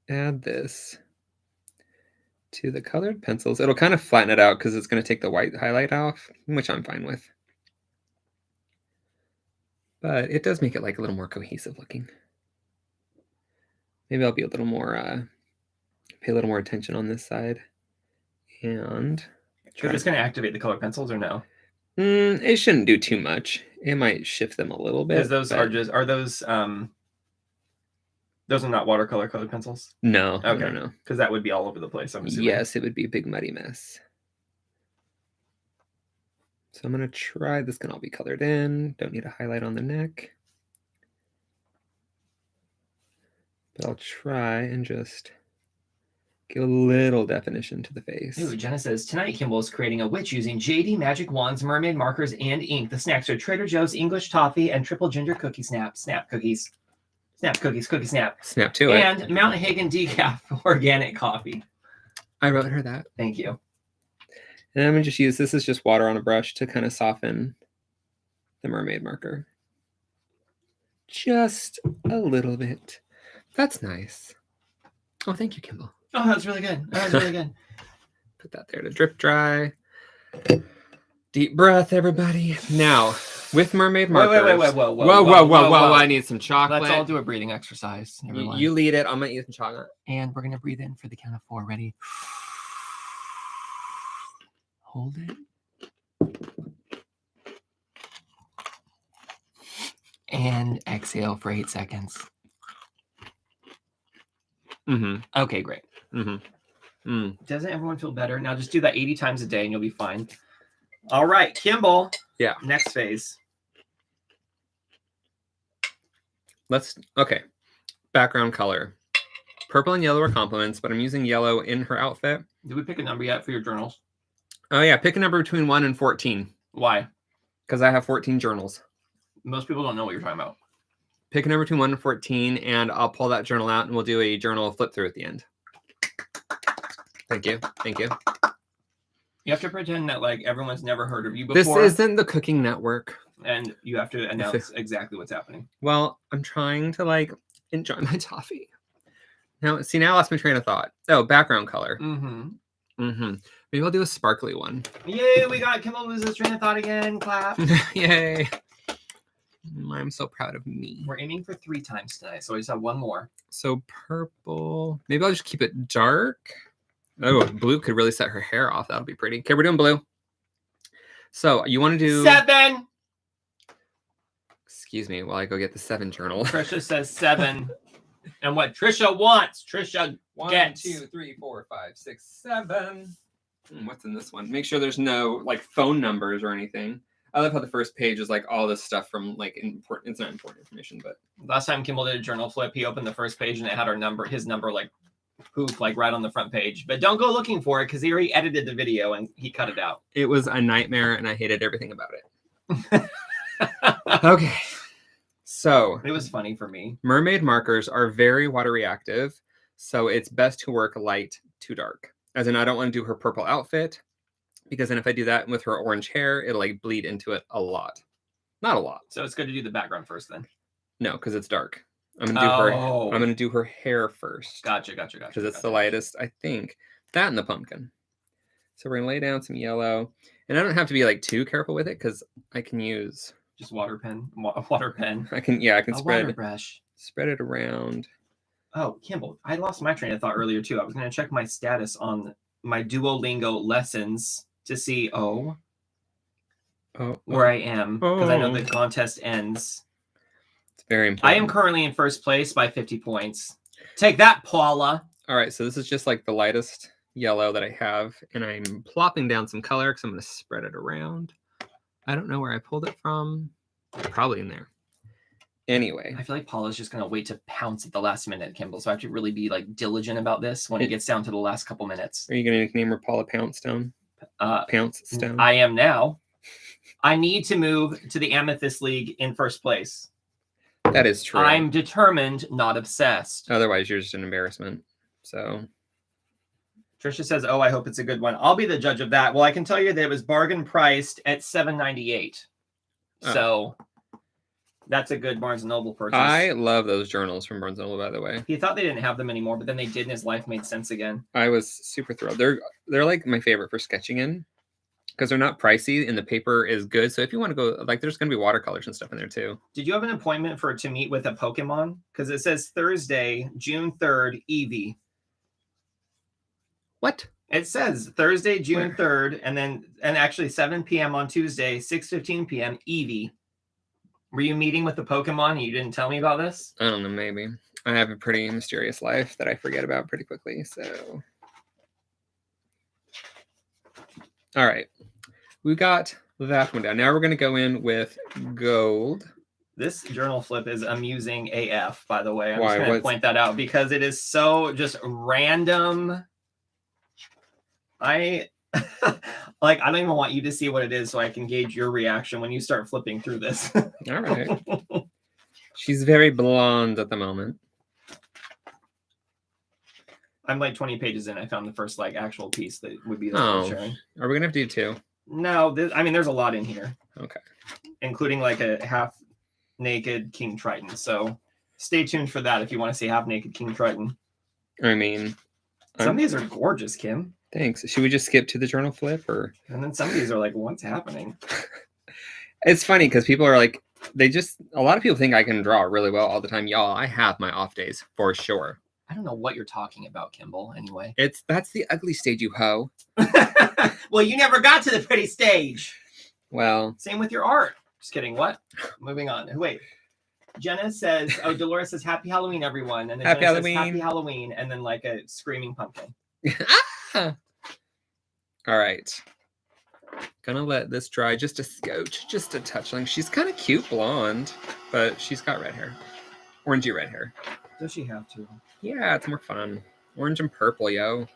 add this to the colored pencils. It'll kind of flatten it out because it's going to take the white highlight off, which I'm fine with. But it does make it like a little more cohesive looking. Maybe I'll be a little more, pay a little more attention on this side. And you're just going to activate the colored pencils or no? It shouldn't do too much. It might shift them a little bit. Because those are those are not watercolor colored pencils? No. Okay. No. Because that would be all over the place, I'm assuming. Yes, it would be a big muddy mess. So I'm going to try. This can all be colored in. Don't need a highlight on the neck. But I'll try and just give a little definition to the face. Ooh, Jenna says, tonight Kimball is creating a witch using JD Magic Wands, Mermaid Markers, and ink. The snacks are Trader Joe's English Toffee and Triple Ginger Cookie Snap. Snap cookies. Snap cookies. Cookie Snap. Snap to it. And Mount Hagen decaf organic coffee. I wrote her that. Thank you. And I'm going to just use, this is just water on a brush to kind of soften the mermaid marker. Just a little bit. That's nice. Oh, thank you, Kimball. Oh, that was really good. Put that there to drip dry. Deep breath, everybody. Now, with mermaid markers. Whoa. I need some chocolate. Let's all do a breathing exercise. You lead it. I'm going to eat some chocolate. And we're going to breathe in for the count of 4. Ready? Hold it. And exhale for 8 seconds. Okay, great. Doesn't everyone feel better? Now just do that 80 times a day and you'll be fine. All right, Kimball. Yeah. Next phase. Okay. Background color. Purple and yellow are complements, but I'm using yellow in her outfit. Did we pick a number yet for your journals? Oh, yeah. Pick a number between 1 and 14. Why? Because I have 14 journals. Most people don't know what you're talking about. Pick a number between 1 and 14, and I'll pull that journal out, and we'll do a journal flip through at the end. Thank you. Thank you. You have to pretend that like everyone's never heard of you before. This isn't the Cooking Network. And you have to announce exactly what's happening. Well, I'm trying to like enjoy my toffee. Now, see, now I lost my train of thought. Oh, background color. Maybe I'll do a sparkly one. Yay, we got Kimball loses train of thought again. Clap. Yay. I'm so proud of me. We're aiming for 3 times tonight, so we just have 1 more. So purple. Maybe I'll just keep it dark. Oh, blue could really set her hair off. That'll be pretty. Okay, we're doing blue. So you want to do 7. Excuse me while I go get the 7 journal. Trisha says 7. And what Trisha wants, Trisha 1, gets. 2, 3, 4, 5, 6, 7. What's in this one? Make sure there's no like phone numbers or anything. I love how the first page is like all this stuff from like important. It's not important information, but last time Kimball did a journal flip, he opened the first page and it had our number, his number like poof, like right on the front page. But don't go looking for it because he already edited the video and he cut it out. It was a nightmare and I hated everything about it. Okay. So it was funny for me. Mermaid markers are very water reactive, so it's best to work light to dark. As in, I don't want to do her purple outfit because then if I do that with her orange hair, it'll like bleed into it a lot. Not a lot. So it's good to do the background first then. No, because it's dark. I'm gonna do her. I'm gonna do her hair first. Gotcha. Because it's the lightest, I think. That and the pumpkin. So we're gonna lay down some yellow, and I don't have to be like too careful with it because I can use just water pen. I can spread water brush. Spread it around. Oh, Kimball, I lost my train of thought earlier too. I was gonna check my status on my Duolingo lessons to see where I am because I know the contest ends. It's very important. I am currently in first place by 50 points. Take that, Paula. All right, so this is just like the lightest yellow that I have, and I'm plopping down some color because I'm going to spread it around. I don't know where I pulled it from. Probably in there. Anyway. I feel like Paula's just going to wait to pounce at the last minute, Kimball, so I have to really be like diligent about this when it gets down to the last couple minutes. Are you going to name her Paula Poundstone? Poundstone? I am now. I need to move to the Amethyst League in first place. That is true. I'm determined, not obsessed. Otherwise, you're just an embarrassment. So... Trisha says, "Oh, I hope it's a good one." I'll be the judge of that. Well, I can tell you that it was bargain priced at $7.98. So that's a good Barnes & Noble purchase. I love those journals from Barnes & Noble, by the way. He thought they didn't have them anymore, but then they did, and his life made sense again. I was super thrilled. They're like my favorite for sketching in because they're not pricey and the paper is good. So if you want to go, like, there's going to be watercolors and stuff in there too. Did you have an appointment to meet with a Pokemon? Because it says Thursday, June 3rd, Eevee. What? It says Thursday, June 3rd, and actually 7 p.m. on Tuesday, 6:15 p.m. Eevee. Were you meeting with the Pokemon and you didn't tell me about this? I don't know, maybe. I have a pretty mysterious life that I forget about pretty quickly, so. All right. We got that one down. Now we're going to go in with gold. This journal flip is amusing AF, by the way. I'm just going to point that out because it is so just random. I don't even want you to see what it is so I can gauge your reaction when you start flipping through this. All right. She's very blonde at the moment. I'm like 20 pages in. I found the first like actual piece that would be the sharing. Are we going to have to do 2? No, there's a lot in here. Okay. Including like a half naked King Triton. So stay tuned for that if you want to see half naked King Triton. I mean, some of these are gorgeous, Kim. Thanks. Should we just skip to the journal flip or? And then some of these are like, what's happening? It's funny because people are like, a lot of people think I can draw really well all the time. Y'all, I have my off days for sure. I don't know what you're talking about, Kimball, anyway. That's the ugly stage, you hoe. Well, you never got to the pretty stage. Well. Same with your art. Just kidding. What? Moving on. Wait. Jenna says, Dolores says, Happy Halloween, everyone. And then Happy Jenna Halloween. Says, Happy Halloween. And then like a screaming pumpkin. All right. Gonna let this dry just a scotch, just a touch. Like she's kind of cute blonde, but she's got red hair. Orangey red hair. Does she have to? Yeah, it's more fun. Orange and purple, yo.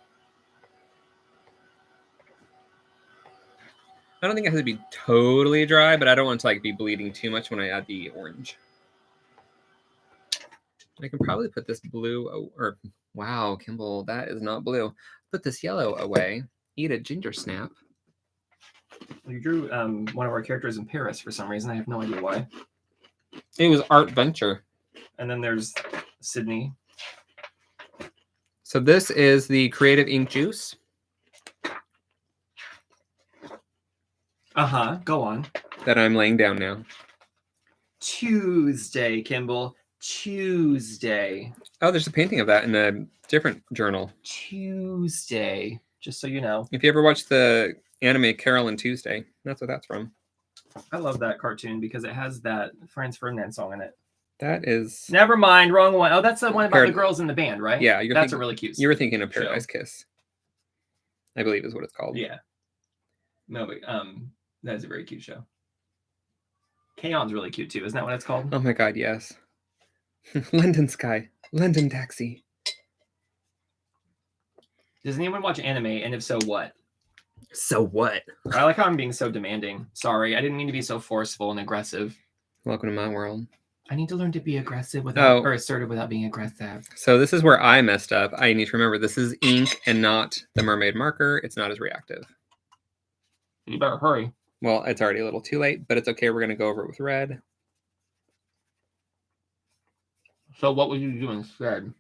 I don't think it has to be totally dry, but I don't want it to like be bleeding too much when I add the orange. I can probably put this blue, or wow, Kimball, that is not blue. Put this yellow away. Eat a ginger snap. You drew one of our characters in Paris for some reason. I have no idea why. It was Art Venture. And then there's Sydney. So this is the Creative Ink Juice. Uh-huh. Go on. That I'm laying down now. Tuesday, Kimball. Tuesday. Oh, there's a painting of that in a different journal. Tuesday. Just so you know. If you ever watch the anime Carol and Tuesday, that's what that's from. I love that cartoon because it has that Franz Ferdinand song in it. That is... Never mind, wrong one. Oh, that's the one about the girls in the band, right? Yeah. That's a really cute You were thinking of show. Paradise Kiss. I believe is what it's called. Yeah. No, but that is a very cute show. K-on's really cute too. Isn't that what it's called? Oh my god, yes. London Sky. London Taxi. Does anyone watch anime? And if so, what? So what? I like how I'm being so demanding. Sorry, I didn't mean to be so forceful and aggressive. Welcome to my world. I need to learn to be aggressive without, or assertive without being aggressive. So this is where I messed up. I need to remember this is ink and not the mermaid marker. It's not as reactive. You better hurry. Well, it's already a little too late, but it's okay. We're going to go over it with red. So what would you do instead? What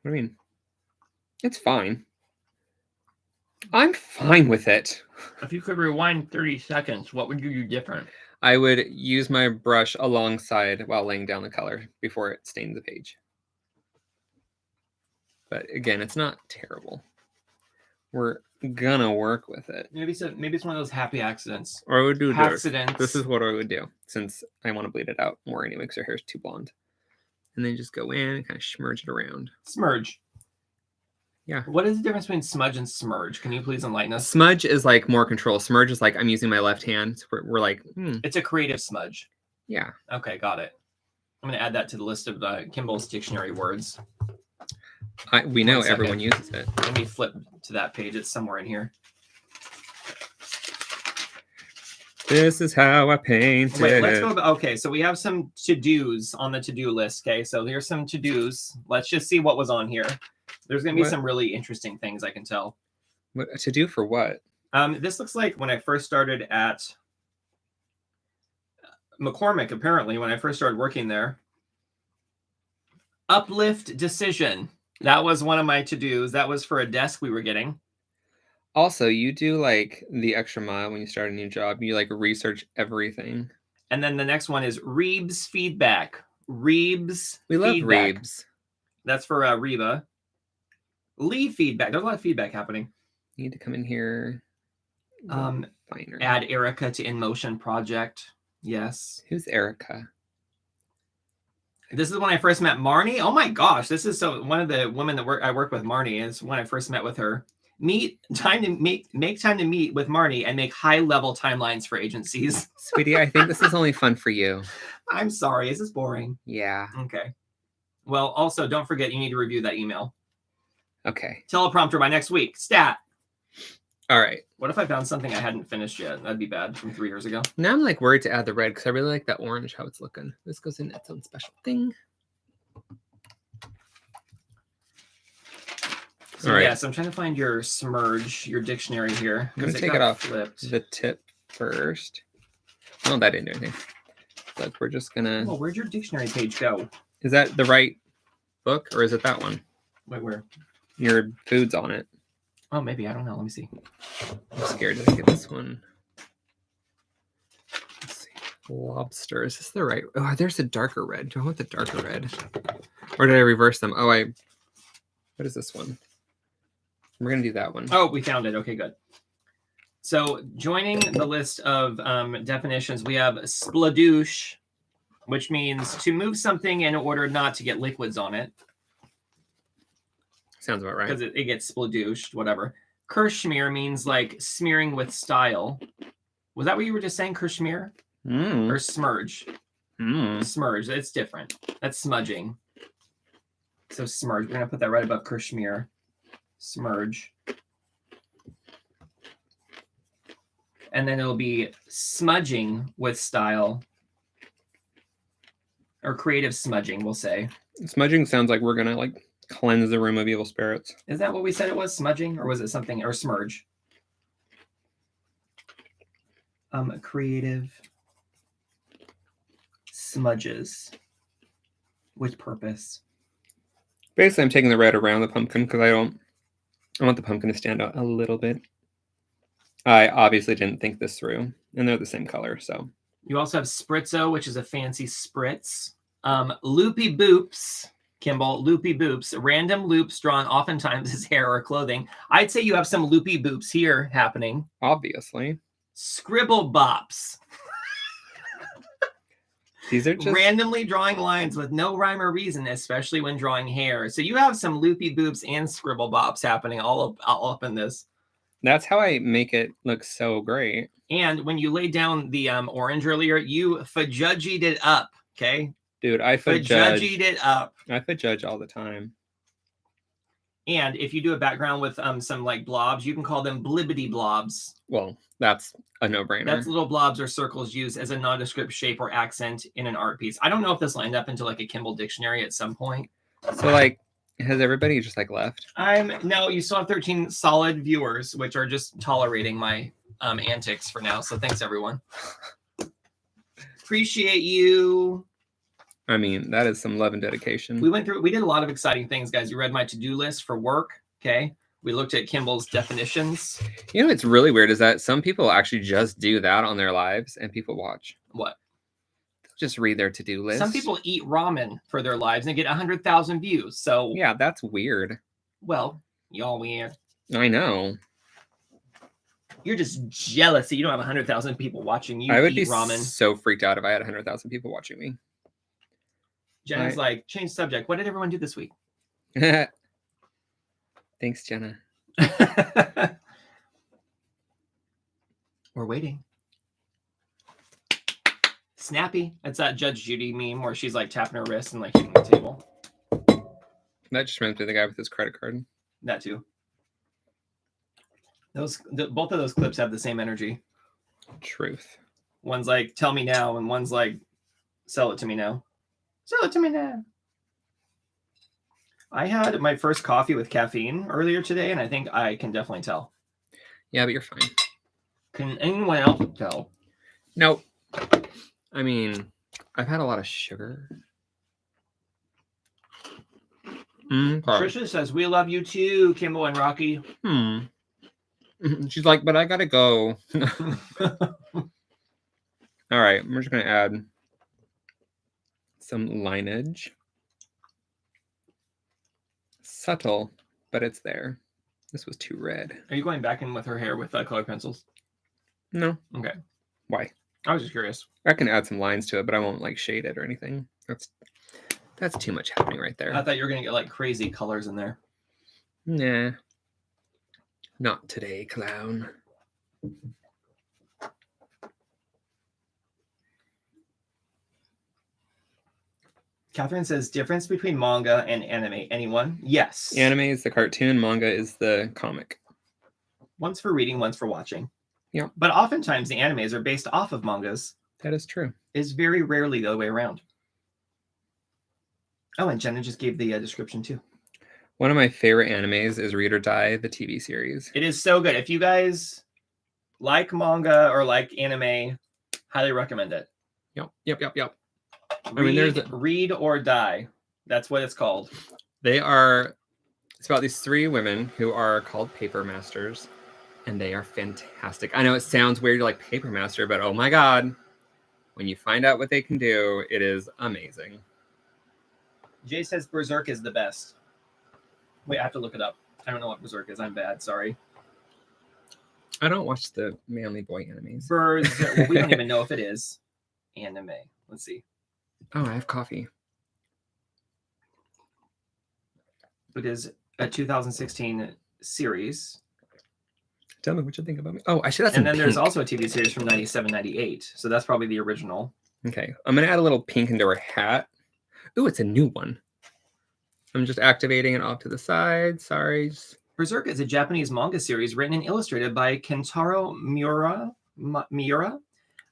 do you mean? It's fine. I'm fine with it. If you could rewind 30 seconds, what would you do different? I would use my brush alongside while laying down the color before it stains the page. But again, it's not terrible. We're gonna work with it. Maybe it's one of those happy accidents. Or I would do accidents. This is what I would do, since I want to bleed it out more anyway, because her hair's too blonde. And then just go in and kind of smudge it around. Smudge. Yeah. What is the difference between smudge and smudge? Can you please enlighten us? Smudge is like more control. Smudge is like I'm using my left hand. So we're like, It's a creative smudge. Yeah. Okay, got it. I'm going to add that to the list of Kimball's dictionary words. We know everyone uses it. Let me flip to that page. It's somewhere in here. This is how I paint Wait, it. let's go. Okay, so we have some to-dos on the to-do list. Okay, so here's some to-dos. Let's just see what was on here. There's going to be some really interesting things, I can tell. What to do for what? This looks like when I first started at McCormick, apparently, when I first started working there. Uplift decision. That was one of my to-dos. That was for a desk we were getting. Also, you do like the extra mile when you start a new job. You like research everything. And then the next one is Reeb's feedback. Reeb's We love feedback. Reebs. That's for Reba. Leave feedback. There's a lot of feedback happening. You need to come in here. Finer. Add Erica to InMotion project. Yes. Who's Erica? This is when I first met Marnie. Oh my gosh, this is one of the women that I work with. Marnie is when I first met with her. Make time to meet with Marnie and make high level timelines for agencies. Sweetie, I think this is only fun for you. I'm sorry. Is this boring? Yeah. Okay. Well, also don't forget you need to review that email. Okay. Teleprompter by next week. Stat. All right. What if I found something I hadn't finished yet? That'd be bad from 3 years ago. Now I'm like worried to add the red because I really like that orange, how it's looking. This goes in its own special thing. So, all right. Yes, I'm trying to find your smudge, your dictionary here. I'm going to take it off the tip first. Oh, that didn't do anything. But we're just going to... Oh, where'd your dictionary page go? Is that the right book or is it that one? Wait, where? Your food's on it. Oh, maybe. I don't know. Let me see. I'm scared. Did I get this one? Let's see. Lobster. Is this the right? Oh, there's a darker red. Do I want the darker red? Or did I reverse them? Oh, what is this one? We're going to do that one. Oh, we found it. Okay, good. So joining the list of definitions, we have spladoosh, which means to move something in order not to get liquids on it. Sounds about right. Because it gets spladooshed, whatever. Kerschmear means like smearing with style. Was that what you were just saying, kerschmear? Or smudge? Smudge. It's different. That's smudging. So smudge. We're going to put that right above kerschmear. Smudge. And then it'll be smudging with style. Or creative smudging, we'll say. Smudging sounds like we're gonna like cleanse the room of evil spirits. Is that what we said it was? Smudging? Or was it something? Or smurge? Creative smudges. With purpose. Basically, I'm taking the red around the pumpkin because I want the pumpkin to stand out a little bit. I obviously didn't think this through, and they're the same color, so. You also have spritzo, which is a fancy spritz. Loopy boops, Kimball, loopy boops, random loops drawn oftentimes as hair or clothing. I'd say you have some loopy boops here happening. Obviously. Scribble bops. These are just randomly drawing lines with no rhyme or reason, especially when drawing hair. So you have some loopy boops and scribble bops happening all up in this. That's how I make it look so great. And when you laid down the orange earlier, you fudgudged it up, okay? Dude, I fudgudged it up. I fudgudge all the time. And if you do a background with some like blobs, you can call them blibbity blobs. Well, that's a no-brainer. That's little blobs or circles used as a nondescript shape or accent in an art piece. I don't know if this lined up into like a Kimball dictionary at some point. So like, has everybody just like left? No, you still have 13 solid viewers, which are just tolerating my antics for now. So thanks everyone. Appreciate you. I mean, that is some love and dedication. We did a lot of exciting things, guys. You read my to-do list for work. Okay. We looked at Kimball's definitions. You know, what's really weird is that some people actually just do that on their lives and people watch. What? Just read their to-do list. Some people eat ramen for their lives and get 100,000 views. So yeah, that's weird. Well, y'all weird. I know. You're just jealous that you don't have 100,000 people watching you. I would be ramen. So freaked out if I had 100,000 people watching me. Jenna's like, change subject. What did everyone do this week? Thanks, Jenna. We're waiting. Snappy. It's that Judge Judy meme where she's like tapping her wrist and like hitting the table. That just reminds me of the guy with his credit card. That too. Both of those clips have the same energy. Truth. One's like, tell me now, and one's like, sell it to me now. Sell it to me now. I had my first coffee with caffeine earlier today, and I think I can definitely tell. Yeah, but you're fine. Can anyone else tell? Nope. I mean, I've had a lot of sugar. Trisha says, we love you too, Kimball and Rocky. She's like, but I gotta go. All right, we're just gonna add some lineage. Subtle, but it's there. This was too red. Are you going back in with her hair with color pencils? No. Okay. Why? I was just curious. I can add some lines to it, but I won't like shade it or anything. That's too much happening right there. I thought you were gonna get like crazy colors in there. Nah. Not today, clown. Catherine says, difference between manga and anime. Anyone? Yes. Anime is the cartoon, manga is the comic. One's for reading, one's for watching. Yeah. But oftentimes the animes are based off of mangas. That is true. It's very rarely the other way around. Oh, and Jenna just gave the description too. One of my favorite animes is Read or Die, the TV series. It is so good. If you guys like manga or like anime, highly recommend it. Yep. Read or Die. That's what it's called. It's about these three women who are called paper masters, and they are fantastic. I know it sounds weird, you're like paper master, but oh my God, when you find out what they can do, it is amazing. Jay says Berserk is the best. Wait, I have to look it up. I don't know what Berserk is. I'm bad. Sorry. I don't watch the manly boy animes. Berserk. Well, we don't even know if it is anime. Let's see. Oh, I have coffee. It is a 2016 series. Tell me what you think about me. Oh, I should have some. And then there's also a TV series from 97, 98. So that's probably the original. Okay. I'm going to add a little pink into her hat. Ooh, it's a new one. I'm just activating it off to the side. Sorry. Berserk is a Japanese manga series written and illustrated by Kentaro Miura Miura.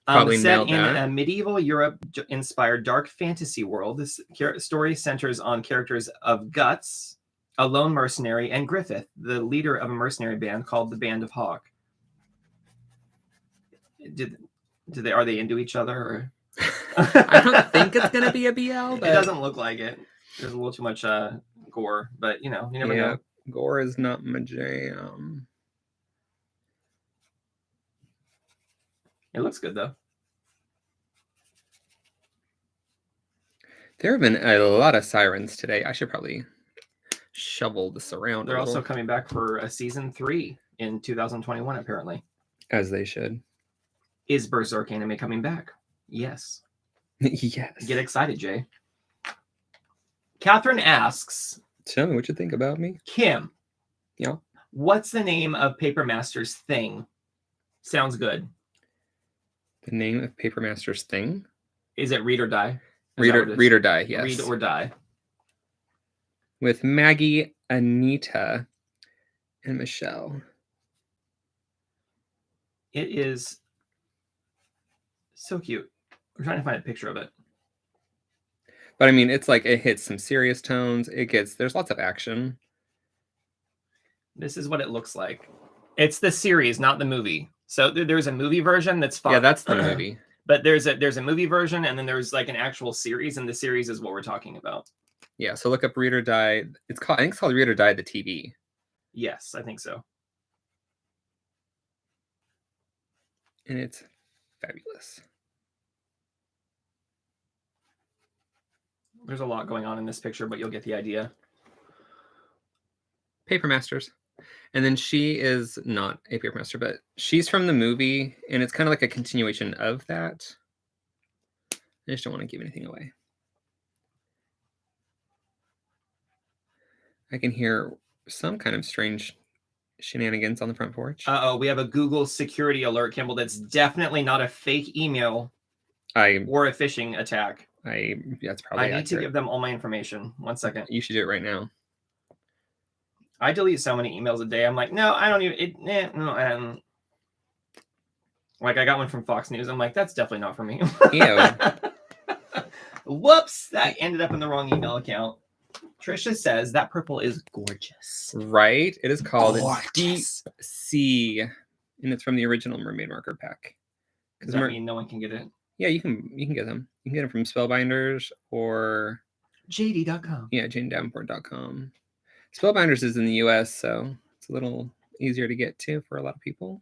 Probably Set nailed in that. a medieval Europe-inspired dark fantasy world, this story centers on characters of Guts, a lone mercenary, and Griffith, the leader of a mercenary band called the Band of Hawk. Are they into each other? Or? I don't think it's gonna be a BL, but it doesn't look like it. There's a little too much gore, but you never know. Gore is not my jam. It looks good though. There have been a lot of sirens today. I should probably shovel this around. They're also coming back for a season 3 in 2021, apparently. As they should. Is Berserk anime coming back? Yes. Yes. Get excited, Jay. Catherine asks, tell me what you think about me. Kim. Yeah. What's the name of Paper Master's thing? Sounds good. The name of Paper Master's thing? Is it Read or Die? Read or Die, yes. Read or Die. With Maggie, Anita, and Michelle. It is so cute. I'm trying to find a picture of it. But I mean, it's like it hits some serious tones. There's lots of action. This is what it looks like. It's the series, not the movie. So there's a movie version that's fun. Yeah, that's the movie. But there's a movie version, and then there's like an actual series, and the series is what we're talking about. Yeah, so look up Read or Die. I think it's called Read or Die, the TV. Yes, I think so. And it's fabulous. There's a lot going on in this picture, but you'll get the idea. Paper Masters. And then she is not a Paper Master, but she's from the movie, and it's kind of like a continuation of that. I just don't want to give anything away. I can hear some kind of strange shenanigans on the front porch. Uh-oh, we have a Google security alert, Kimball. That's definitely not a fake email or a phishing attack. That's probably I need to give them all my information. 1 second. You should do it right now. I delete so many emails a day. I'm like, no, I don't even. Like, I got one from Fox News. I'm like, that's definitely not for me. Ew. Whoops, that ended up in the wrong email account. Trisha says that purple is gorgeous. Right? It is called Deep Sea, and it's from the original Mermaid Marker pack. Does that mean no one can get it? Yeah, you can get them. You can get them from Spellbinders or JD.com. Yeah, JaneDavenport.com. Spellbinders is in the US, so it's a little easier to get to for a lot of people.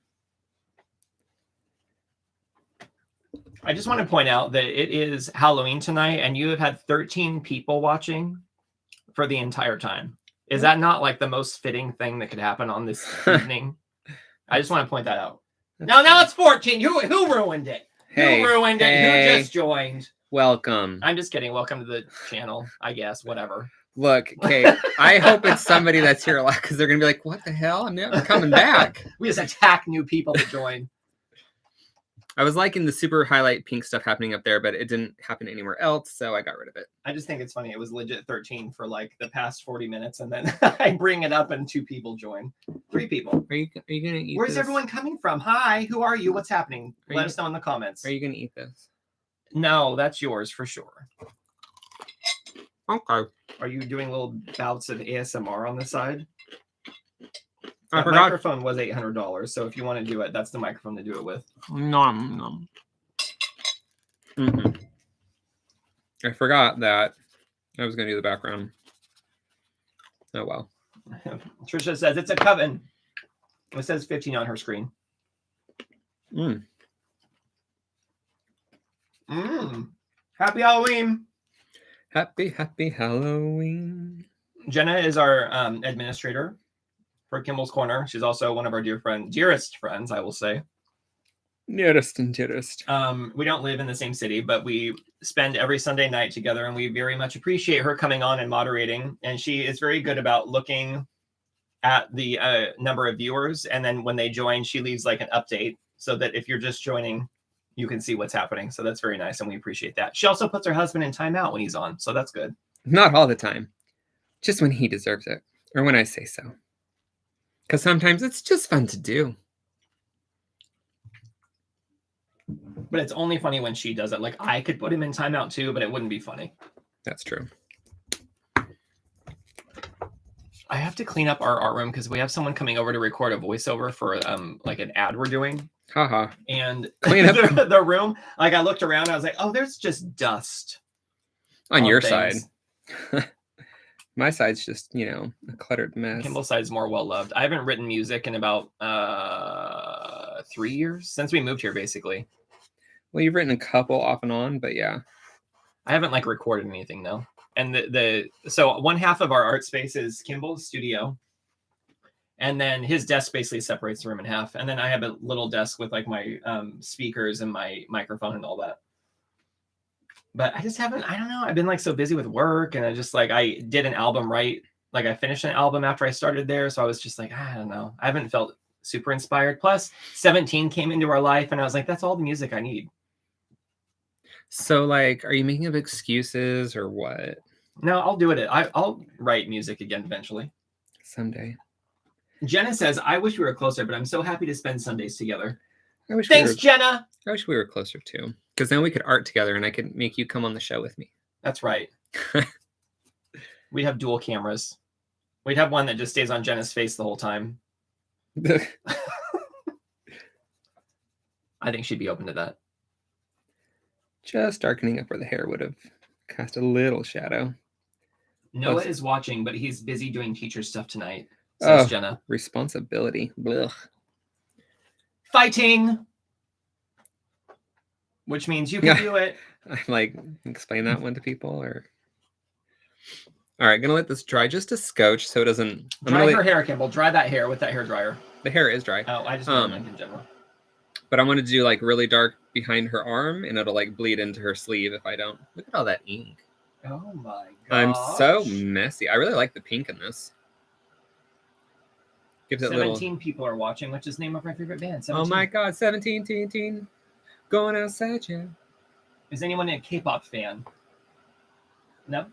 I just want to point out that it is Halloween tonight, and you have had 13 people watching for the entire time. Is that not like the most fitting thing that could happen on this evening? I just want to point that out. Now it's 14. Who ruined it? Who ruined it? Who just joined? Welcome. I'm just kidding. Welcome to the channel, I guess. Whatever. Look, Kate, I hope it's somebody that's here a lot, because they're going to be like, what the hell? I'm never coming back. We just attack new people to join. I was liking the super highlight pink stuff happening up there, but it didn't happen anywhere else, so I got rid of it. I just think it's funny. It was legit 13 for like the past 40 minutes, and then I bring it up and 2 people join. 3 people. Are you going to eat Where's this? everyone coming from? Hi, who are you? What's happening? Let us know in the comments. Are you going to eat this? No, that's yours for sure. Okay. Are you doing little bouts of ASMR on the side? I That forgot. microphone was $800, so if you want to do it, that's the microphone to do it with. Nom. Mm-hmm. I forgot that I was going to do the background. Oh, well. Trisha says it's a coven. It says 15 on her screen. Happy Halloween. Happy Halloween. Jenna is our administrator for Kimball's Corner. She's also one of our dearest friends, I will say. Nearest and dearest. We don't live in the same city, but we spend every Sunday night together, and we very much appreciate her coming on and moderating. And she is very good about looking at the number of viewers, and then when they join, she leaves like an update so that if you're just joining, you can see what's happening. So that's very nice, and we appreciate that. She also puts her husband in timeout when he's on, so that's good. Not all the time. Just when he deserves it, or when I say so. Because sometimes it's just fun to do. But it's only funny when she does it. Like, I could put him in timeout too, but it wouldn't be funny. That's true. I have to clean up our art room because we have someone coming over to record a voiceover for like an ad we're doing. Haha. And Clean up the room. Like, I looked around, I was like, oh, there's just dust on your side. My side's just, you know, a cluttered mess. Kimball's side's more well loved. I haven't written music in about 3 years since we moved here, basically. Well, you've written a couple off and on, but yeah. I haven't like recorded anything though. And so one half of our art space is Kimball's studio. And then his desk basically separates the room in half. And then I have a little desk with like my speakers and my microphone and all that. But I just haven't, I don't know. I've been like so busy with work, and I just like, I did an album, right? Like I finished an album after I started there. So I was just like, I don't know. I haven't felt super inspired. Plus 17 came into our life and I was like, that's all the music I need. So like, are you making up excuses or what? No, I'll do it. I'll write music again eventually. Someday. Jenna says, I wish we were closer, but I'm so happy to spend Sundays together. Thanks, Jenna. I wish we were closer too. Because then we could art together and I could make you come on the show with me. That's right. We'd have dual cameras. We'd have one that just stays on Jenna's face the whole time. I think she'd be open to that. Just darkening up where the hair would have cast a little shadow. Noah is watching, but he's busy doing teacher stuff tonight, says Jenna. Responsibility. Blech. Fighting! Which means you can do it. I like, explain that one to people, or... All right, gonna let this dry just a scotch so it doesn't... Dry her hair, Kimball. Dry that hair with that hair dryer. The hair is dry. Oh, I just meant like in general. But I want to do like really dark behind her arm, and it'll like bleed into her sleeve if I don't. Look at all that ink. Oh my god. I'm so messy. I really like the pink in this. Gives it 17 people are watching, which is the name of my favorite band. 17. Oh my god, 17, teen. Going outside, yeah. Is anyone a K-pop fan? No?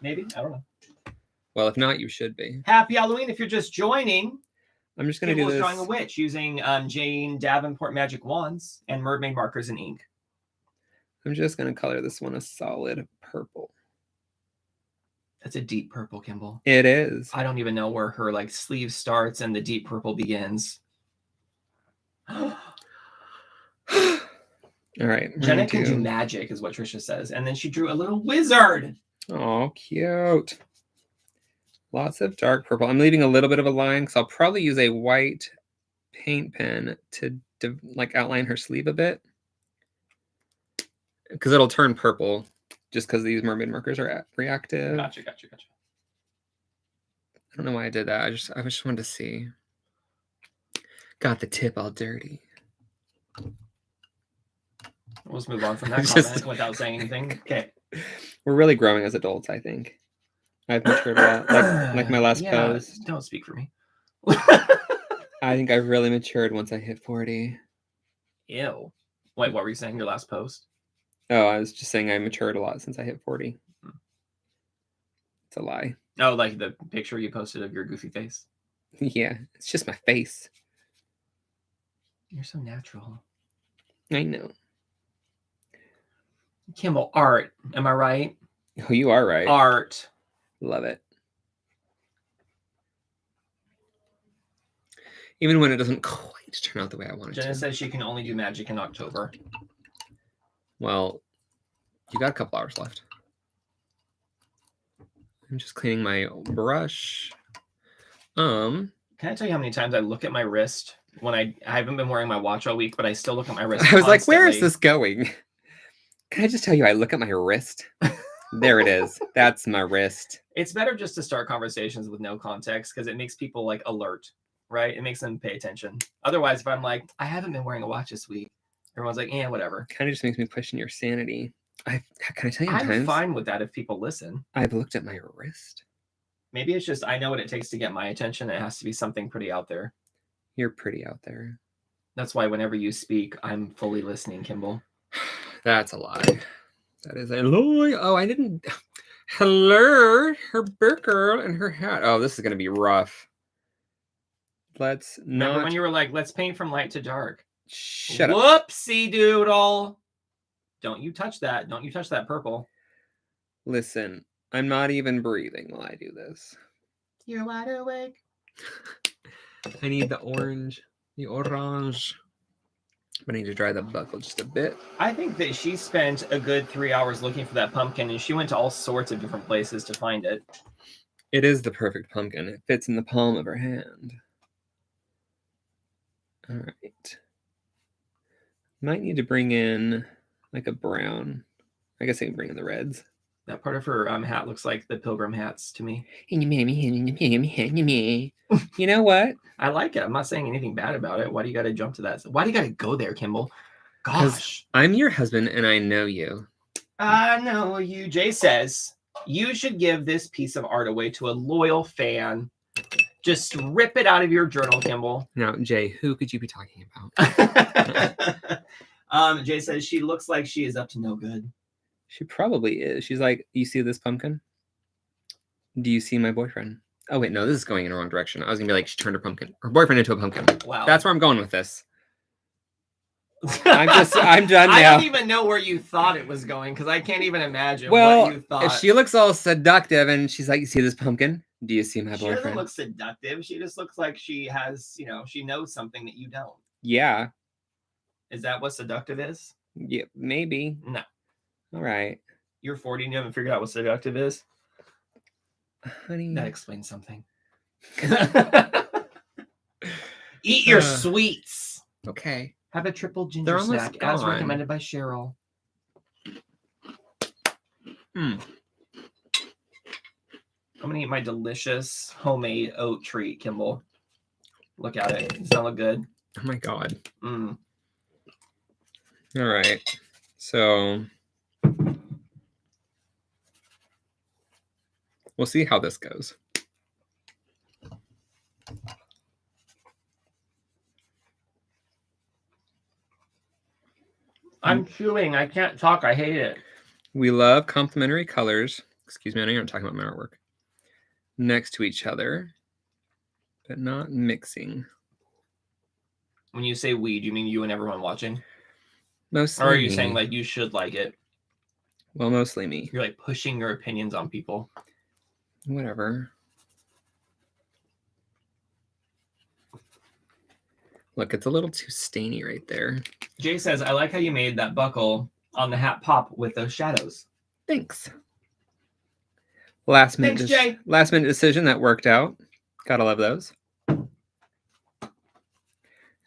Maybe? I don't know. Well, if not, you should be. Happy Halloween if you're just joining. I'm just going to do this. Drawing a witch using Jane Davenport magic wands and mermaid markers and ink. I'm just going to color this one a solid purple. That's a deep purple, Kimball. It is. I don't even know where her like sleeve starts and the deep purple begins. All right. Jenna can do magic, is what Trisha says. And then she drew a little wizard. Oh, cute. Lots of dark purple. I'm leaving a little bit of a line because I'll probably use a white paint pen to like outline her sleeve a bit. Because it'll turn purple just because these mermaid markers are reactive. Gotcha. I don't know why I did that. I just wanted to see. Got the tip all dirty. Let's move on from that comment without saying anything. Okay. We're really growing as adults, I think. I've matured a lot. Like my last post. Don't speak for me. I think I've really matured once I hit 40. Ew. Wait, what were you saying? Your last post? Oh, I was just saying I matured a lot since I hit 40. It's a lie. Oh, like the picture you posted of your goofy face? Yeah, it's just my face. You're so natural. I know. Kimball, art. Am I right? Oh, you are right. Art. Love it. Even when it doesn't quite turn out the way I want it to. Jenna says she can only do magic in October. Well, you got a couple hours left. I'm just cleaning my brush. Can I tell you how many times I look at my wrist when I haven't been wearing my watch all week, but I still look at my wrist I was like, where is this going? Can I just tell you I look at my wrist? There it is. That's my wrist. It's better just to start conversations with no context because it makes people like alert, right? It makes them pay attention. Otherwise, if I'm like, I haven't been wearing a watch this week, everyone's like, yeah, whatever. Kind of just makes me question your sanity. Can I tell you I'm fine with that if people listen. I've looked at my wrist. Maybe it's just I know what it takes to get my attention. It has to be something pretty out there. You're pretty out there. That's why whenever you speak, I'm fully listening, Kimball. That's a lie. That is a lie. Oh, I didn't. Hello, her burger and her hat. Oh, this is going to be rough. Let's not. Remember when you were like, let's paint from light to dark? Shut up. Whoopsie doodle. Don't you touch that. Don't you touch that purple. Listen, I'm not even breathing while I do this. You're wide awake. I need the orange. The orange. I need to dry the buckle just a bit. I think that she spent a good 3 hours looking for that pumpkin, and she went to all sorts of different places to find it. It is the perfect pumpkin. It fits in the palm of her hand. All right. Might need to bring in like a brown. I guess I can bring in the reds. That part of her hat looks like the pilgrim hats to me. You know what? I like it. I'm not saying anything bad about it. Why do you got to jump to that? Why do you got to go there, Kimball? Gosh. I'm your husband and I know you. I know you. Jay says you should give this piece of art away to a loyal fan. Just rip it out of your journal, Kimball. Now, Jay, who could you be talking about? Jay says she looks like she is up to no good. She probably is. She's like, you see this pumpkin? Do you see my boyfriend? Oh, wait, no, this is going in the wrong direction. I was going to be like, she turned her boyfriend into a pumpkin. Wow. That's where I'm going with this. I'm done now. I don't even know where you thought it was going because I can't even imagine what you thought. If she looks all seductive and she's like, you see this pumpkin? Do you see my boyfriend? She doesn't look seductive. She just looks like she has, she knows something that you don't. Yeah. Is that what seductive is? Yeah, maybe. No. All right. You're 40 and you haven't figured out what seductive is? Honey. That explains something. Eat your sweets. Okay. Have a triple ginger snack as recommended by Cheryl. I'm going to eat my delicious homemade oat treat, Kimball. Look at it. Does that look good? Oh my God. All right. So we'll see how this goes. I'm chewing. I can't talk. I hate it. We love complementary colors. Excuse me, I know you're not talking about my artwork. Next to each other, but not mixing. When you say we, do you mean you and everyone watching? Mostly. Or are you saying like you should like it? Well, mostly me. You're like pushing your opinions on people. Whatever. Look, it's a little too stainy right there. Jay says, I like how you made that buckle on the hat pop with those shadows. Thanks. Last minute decision that worked out. Gotta love those.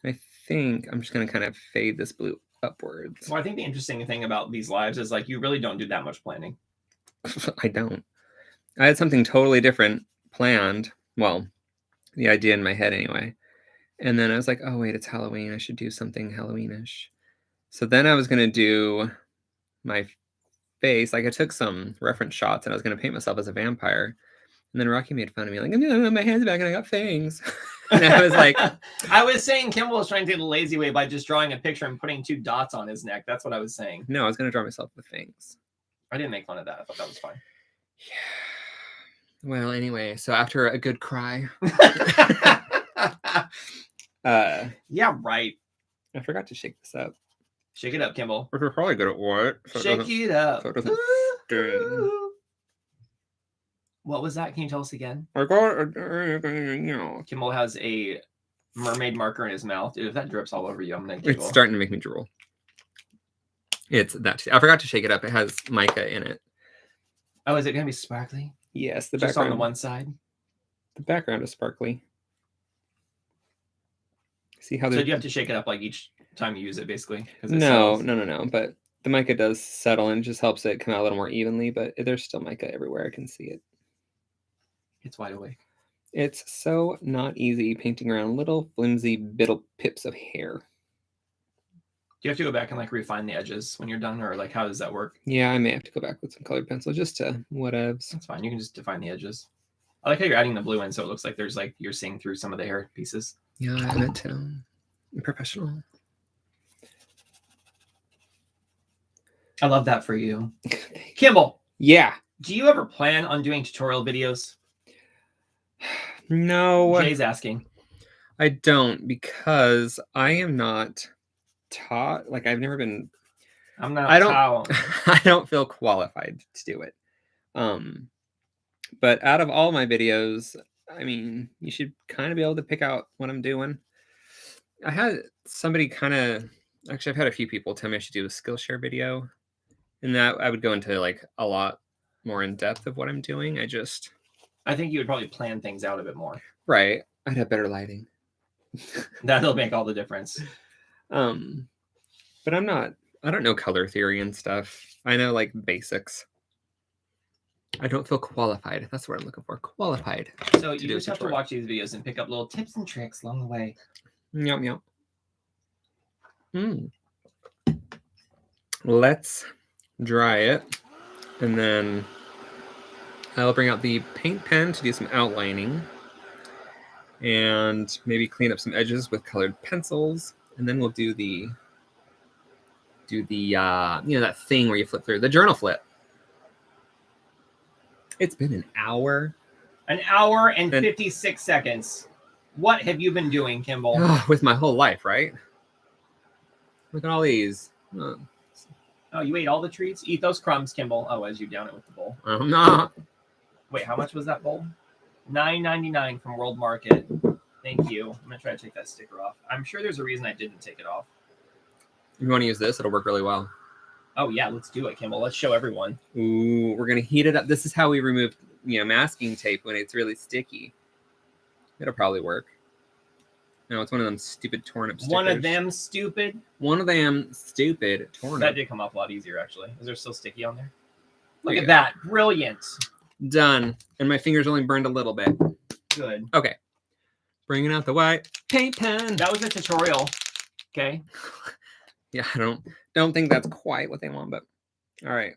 I think I'm just going to kind of fade this blue upwards. Well, I think the interesting thing about these lives is like you really don't do that much planning. I don't. I had something totally different planned. Well, the idea in my head anyway. And then I was like, oh, wait, it's Halloween. I should do something Halloweenish. So then I was going to do my face. Like I took some reference shots and I was going to paint myself as a vampire. And then Rocky made fun of me. Like, no, my hand's back and I got fangs. And I was like... I was saying Kimball was trying to do the lazy way by just drawing a picture and putting 2 dots on his neck. That's what I was saying. No, I was going to draw myself with fangs. I didn't make fun of that. I thought that was fine. Yeah. Well, anyway, so after a good cry... yeah, right. I forgot to shake this up. Shake it up, Kimball. We're probably good at what? So shake it up. So it doesn't sting. What was that? Can you tell us again? I got Kimball has a mermaid marker in his mouth. Dude, if that drips all over you, I'm gonna giggle. It's starting to make me drool. It's that. I forgot to shake it up. It has mica in it. Oh, is it gonna be sparkly? Yes, the just background on the one side. The background is sparkly. See how? So do you have to shake it up like each time you use it, basically? No. But the mica does settle and it just helps it come out a little more evenly. But there's still mica everywhere. I can see it. It's wide awake. It's so not easy painting around little flimsy pips of hair. Do you have to go back and like refine the edges when you're done, or like how does that work? Yeah, I may have to go back with some colored pencil just to whatevs. That's fine. You can just define the edges. I like how you're adding the blue in, so it looks like there's like you're seeing through some of the hair pieces. Yeah, I meant to. I'm professional. I love that for you. Kimball. Yeah. Do you ever plan on doing tutorial videos? No. Jay's asking. I don't, because I am not taught. Like I've never been I'm not. I don't feel qualified to do it. But out of all my videos, I mean, you should kind of be able to pick out what I'm doing. I had somebody actually, I've had a few people tell me I should do a Skillshare video, and that I would go into like a lot more in depth of what I'm doing. I think you would probably plan things out a bit more. Right. I'd have better lighting. That'll make all the difference. But I don't know color theory and stuff. I know like basics. I don't feel qualified. That's what I'm looking for. Qualified. So you just have to watch these videos and pick up little tips and tricks along the way. Yum, yum. Let's dry it. And then I'll bring out the paint pen to do some outlining. And maybe clean up some edges with colored pencils. And then we'll do the that thing where you flip through, the journal flip. It's been an hour. An hour and 56 seconds. What have you been doing, Kimball? With my whole life, right? Look at all these. Oh, you ate all the treats? Eat those crumbs, Kimball. Oh, as you down it with the bowl. I'm not. Wait, how much was that bowl? $9.99 from World Market. Thank you. I'm going to try to take that sticker off. I'm sure there's a reason I didn't take it off. If you want to use this, it'll work really well. Oh, yeah, let's do it, Kimball. Let's show everyone. Ooh, we're going to heat it up. This is how we remove, masking tape when it's really sticky. It'll probably work. No, it's one of them stupid torn up stickers. One of them stupid torn up. That did come off a lot easier, actually. Is there still sticky on there? Look at that. Brilliant. Done. And my fingers only burned a little bit. Good. Okay. Bringing out the white paint pen. That was a tutorial. Okay. Yeah, I don't think that's quite what they want, but all right.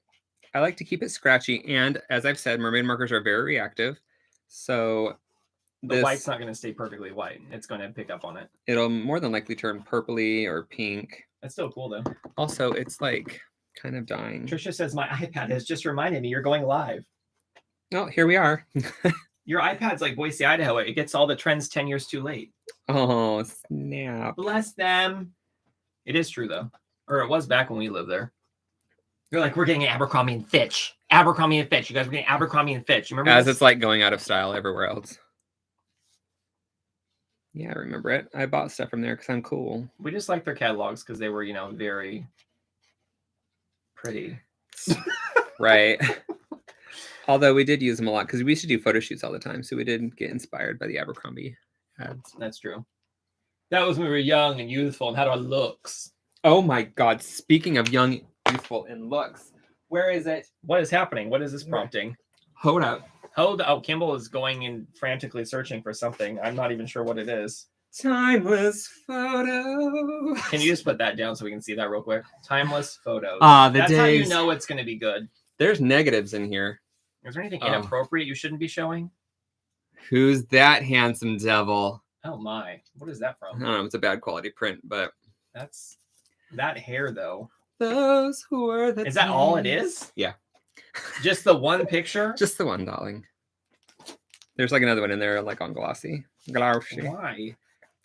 I like to keep it scratchy, and as I've said, mermaid markers are very reactive. So the white's not going to stay perfectly white. It's going to pick up on it. It'll more than likely turn purpley or pink. That's still cool, though. Also, it's like kind of dying. Trisha says, my iPad has just reminded me you're going live. Oh, here we are. Your iPad's like Boise, Idaho. It gets all the trends 10 years too late. Oh, snap. Bless them. It is true, though. Or it was back when we lived there. They're like, we're getting Abercrombie and Fitch. Abercrombie and Fitch. You guys are getting Abercrombie and Fitch. You remember As this? It's like going out of style everywhere else. Yeah, I remember it. I bought stuff from there because I'm cool. We just liked their catalogs because they were, very pretty. Right. Although we did use them a lot because we used to do photo shoots all the time. So we did get inspired by the Abercrombie ads. That's true. That was when we were young and youthful and had our looks. Oh my God. Speaking of young, youthful, and looks, where is it? What is happening? What is this prompting? Hold up. Oh, Kimball is going and frantically searching for something. I'm not even sure what it is. Timeless photos. Can you just put that down so we can see that real quick? Timeless photos. That's how you know it's going to be good. There's negatives in here. Is there anything inappropriate you shouldn't be showing? Who's that handsome devil? Oh my. What is that from? I don't know. It's a bad quality print, but... That's... That hair, though. Those who were the... Is that all it is? Yeah. Just the one picture? Just the one, darling. There's like another one in there, like on glossy. Glossy. Why?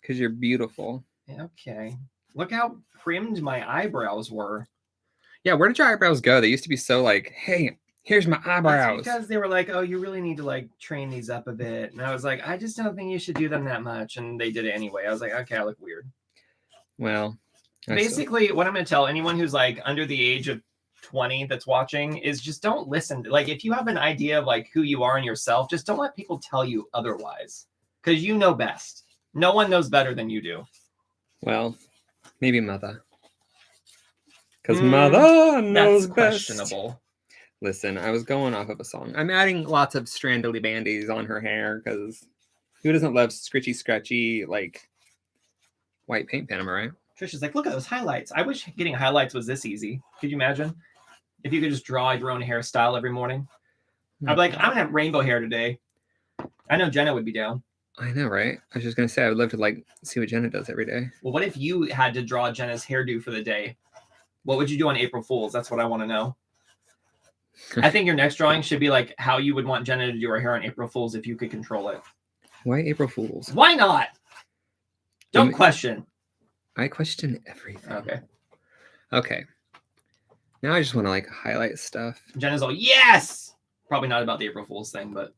Because you're beautiful. Okay. Look how primmed my eyebrows were. Yeah, where did your eyebrows go? They used to be so like, hey, here's my eyebrows. That's because they were like, oh, you really need to like train these up a bit. And I was like, I just don't think you should do them that much. And they did it anyway. I was like, okay, I look weird. Well, basically what I'm going to tell anyone who's like under the age of 20 that's watching is just don't listen. Like if you have an idea of like who you are and yourself, just don't let people tell you otherwise because you know best. No one knows better than you do. Well, maybe mother. Because mother knows that's best. Questionable. Listen, I was going off of a song. I'm adding lots of strandly bandies on her hair because who doesn't love scritchy, scratchy, like white paint pen, am I right? Trisha's like, look at those highlights. I wish getting highlights was this easy. Could you imagine? If you could just draw your own hairstyle every morning. I'd be like, I'm going to have rainbow hair today. I know Jenna would be down. I know, right? I was just going to say, I would love to like see what Jenna does every day. Well, what if you had to draw Jenna's hairdo for the day? What would you do on April Fool's? That's what I want to know. I think your next drawing should be like how you would want Jenna to do her hair on April Fool's if you could control it. Why April Fool's? Why not? Don't question. I question everything. Okay. Okay. Now I just want to like highlight stuff. Jenna's all, yes! Probably not about the April Fool's thing, but.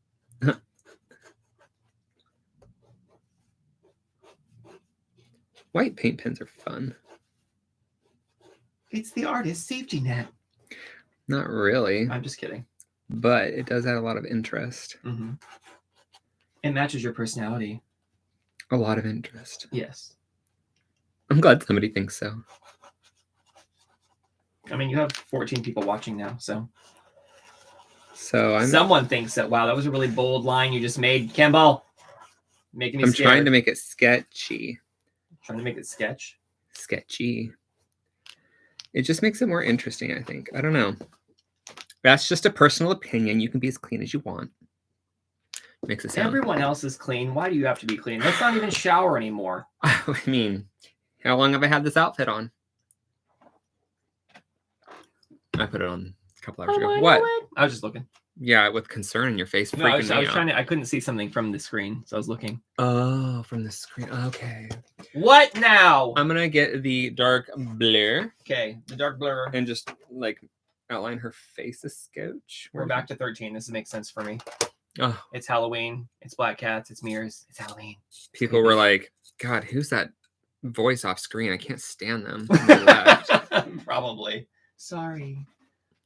White paint pens are fun. It's the artist's safety net. Not really. I'm just kidding. But it does add a lot of interest. Mm-hmm. It matches your personality. A lot of interest. Yes. I'm glad somebody thinks so. I mean, you have 14 people watching now, so. So Someone thinks that, wow, that was a really bold line you just made, Kimball. Making me scared. I'm trying to make it sketchy. Trying to make it sketch? Sketchy. It just makes it more interesting, I think. I don't know. That's just a personal opinion. You can be as clean as you want. Makes it sound. Everyone else is clean. Why do you have to be clean? Let's not even shower anymore. I mean, how long have I had this outfit on? I put it on a couple hours ago. What? I was just looking. Yeah, with concern in your face. No, I was trying to. I couldn't see something from the screen, so I was looking. Oh, from the screen. Okay. What now? I'm gonna get the dark blur. Okay, the dark blur. And just like outline her face a scotch. We're back to 13. This makes sense for me. Oh, it's Halloween. It's black cats. It's mirrors. It's Halloween. People were like, God, who's that voice off screen? I can't stand them. Probably. Sorry.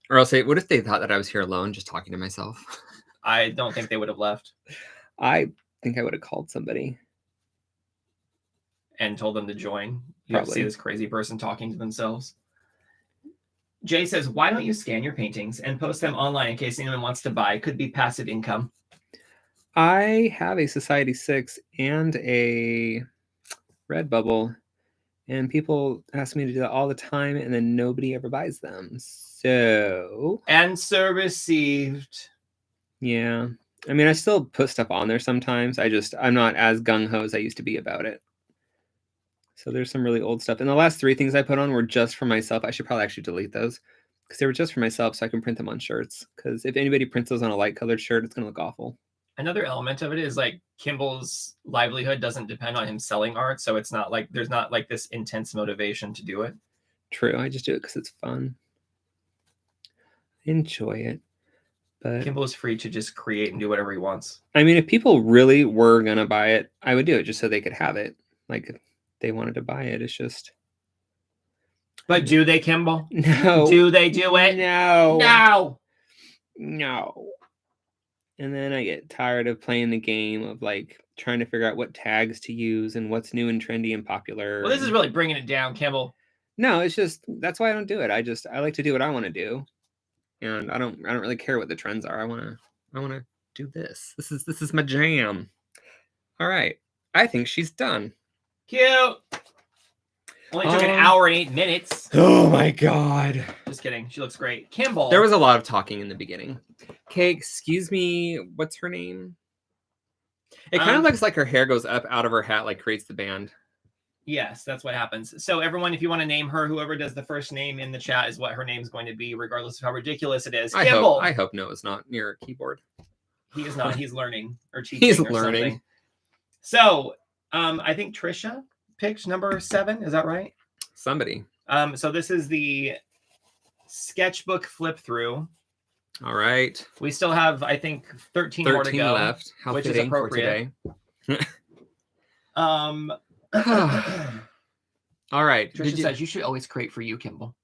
Or I'll say, what if they thought that I was here alone just talking to myself? I don't think they would have left. I think I would have called somebody. And told them to join. You have to see this crazy person talking to themselves. Jay says, why don't you scan your paintings and post them online in case anyone wants to buy? Could be passive income. I have a Society 6 and a Redbubble. And people ask me to do that all the time, and then nobody ever buys them. So... Answer received. Yeah. I mean, I still put stuff on there sometimes. I'm not as gung-ho as I used to be about it. So there's some really old stuff. And the last 3 things I put on were just for myself. I should probably actually delete those. Because they were just for myself, so I can print them on shirts. Because if anybody prints those on a light-colored shirt, it's going to look awful. Another element of it is like Kimball's livelihood doesn't depend on him selling art, so it's not like there's not like this intense motivation to do it. True, I just do it because it's fun. I enjoy it. But Kimball is free to just create and do whatever he wants. I mean, if people really were gonna buy it, I would do it just so they could have it. Like if they wanted to buy it, it's just. But do they, Kimball? No. Do they do it? No. No. No. And then I get tired of playing the game of like trying to figure out what tags to use and what's new and trendy and popular. Well, this is really bringing it down, Kimball. No, it's just that's why I don't do it. I like to do what I want to do, and I don't really care what the trends are. I want to do this. This is my jam. All right, I think she's done. Cute. Only took an hour and 8 minutes. Oh my God. Just kidding. She looks great. Kimball. There was a lot of talking in the beginning. Okay, excuse me. What's her name? It kind of looks like her hair goes up out of her hat, like creates the band. Yes, that's what happens. So everyone, if you want to name her, whoever does the first name in the chat is what her name's going to be, regardless of how ridiculous it is. Kimball. I hope Noah's not near a keyboard. He is not. He's learning or teaching. He's or learning. Something. So I think Trisha picked number 7. Is that right? Somebody. So this is the sketchbook flip through. All right. We still have, I think, 13 more to go left. How which is fitting appropriate. For today. All right. Trisha says you should always create for you, Kimball.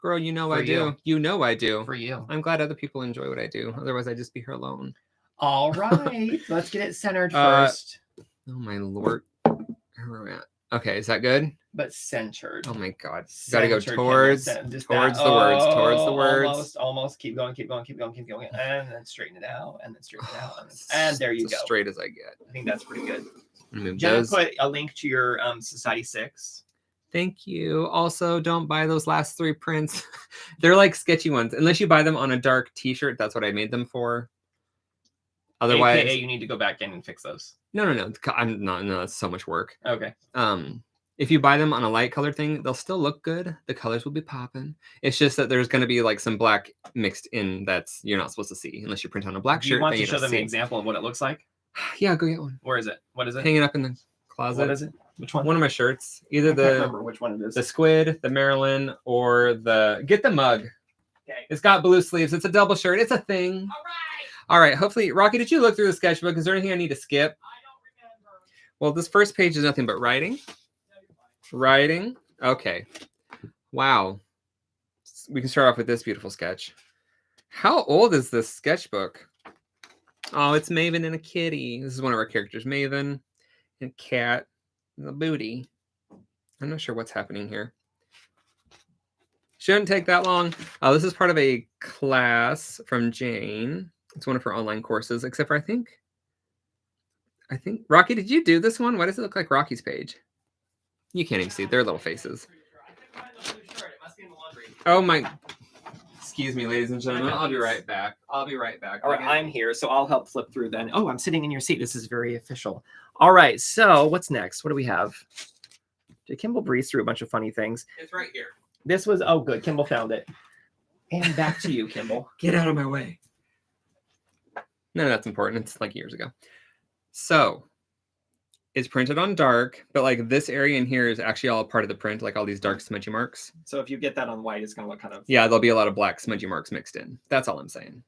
Girl, you know I do. You know I do. For you. I'm glad other people enjoy what I do. Otherwise, I'd just be here alone. All right. Let's get it centered first. Oh, my Lord. Where are we at? Okay, is that good? But centered. Oh, my God. You got to go towards the words. Towards the words. Almost. Keep going. And then straighten it out. And then straighten it out. And there you go. As straight as I get. I think that's pretty good. Move Jenna those. put a link to your Society 6. Thank you. Also, don't buy those last 3 prints. They're like sketchy ones. Unless you buy them on a dark t-shirt. That's what I made them for. Otherwise, AKA, you need to go back in and fix those. No. I'm not. No, that's so much work. Okay. If you buy them on a light colored thing, they'll still look good. The colors will be popping. It's just that there's going to be like some black mixed in that's you're not supposed to see unless you print on a black shirt. You want to show them an example of what it looks like? Yeah, go get one. Where is it? What is it? Hanging up in the closet. What is it? Which one? One of my shirts. Either I can't remember which one it is. The squid, the Marilyn, or get the mug. Okay. It's got blue sleeves. It's a double shirt. It's a thing. All right. Hopefully, Rocky, did you look through the sketchbook? Is there anything I need to skip? I don't remember. Well, this first page is nothing but writing. Writing. Okay. Wow. We can start off with this beautiful sketch. How old is this sketchbook? Oh, it's Maven and a kitty. This is one of our characters, Maven and a cat and a booty. I'm not sure what's happening here. Shouldn't take that long. This is part of a class from Jane. It's one of her online courses, except for I think, Rocky, did you do this one? Why does it look like Rocky's page? You can't even see their little faces. Oh my, excuse me, ladies and gentlemen. I'll be right back. All right, I'm here, so I'll help flip through then. Oh, I'm sitting in your seat. This is very official. All right, so what's next? What do we have? Did Kimball breeze through a bunch of funny things? It's right here. This was, oh good, Kimball found it. And back to you, Kimball. Get out of my way. None of that's important. It's like years ago. So it's printed on dark, but like this area in here is actually all part of the print, like all these dark smudgy marks. So if you get that on white, it's going to look kind of... Yeah, there'll be a lot of black smudgy marks mixed in. That's all I'm saying.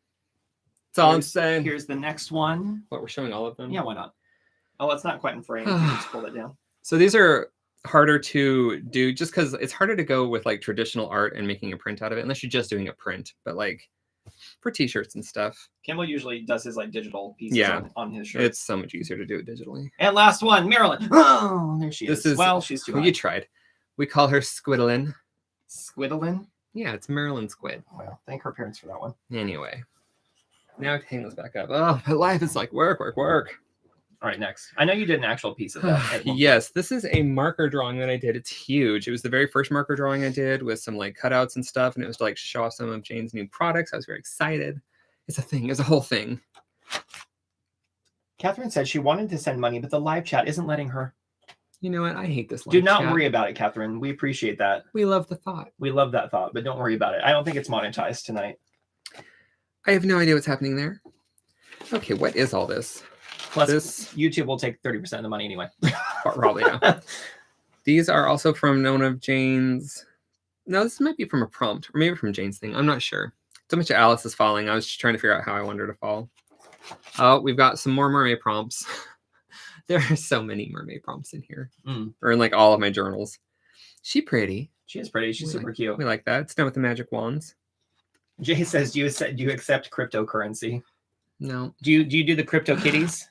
That's all I'm saying. Here's the next one. What, we're showing all of them? Yeah, why not? Oh, it's not quite in frame. You can just pull it down. So these are harder to do just because it's harder to go with like traditional art and making a print out of it, unless you're just doing a print. But like for t-shirts and stuff. Kimball usually does his like digital pieces on his shirt. It's so much easier to do it digitally. And last one, Marilyn. Oh, there she is. Well, she's too high. You tried. We call her Squiddlin. Squiddlin? Yeah, it's Marilyn Squid. Well, thank her parents for that one. Anyway. Now I can hang this back up. Oh, my life is like work. All right, next. I know you did an actual piece of that. Yes, this is a marker drawing that I did. It's huge. It was the very first marker drawing I did with some like cutouts and stuff, and it was to like show off some of Jane's new products. I was very excited. It's a thing. It's a whole thing. Catherine said she wanted to send money, but the live chat isn't letting her. You know what? I hate this live Do not chat. worry about it, Catherine. We appreciate that. We love the thought. We love that thought, but don't worry about it. I don't think it's monetized tonight. I have no idea what's happening there. Okay, what is all this? Plus, YouTube will take 30% of the money anyway. Probably, yeah. These are also from one of Jane's... No, this might be from a prompt, or maybe from Jane's thing. I'm not sure. So much of Alice is falling. I was just trying to figure out how I wanted her to fall. Oh, we've got some more mermaid prompts. There are so many mermaid prompts in here. Or in like all of my journals. She pretty. She is pretty. She's super cute. We like that. It's done with the magic wands. Jay says, do you accept cryptocurrency? No. Do you do the crypto kitties?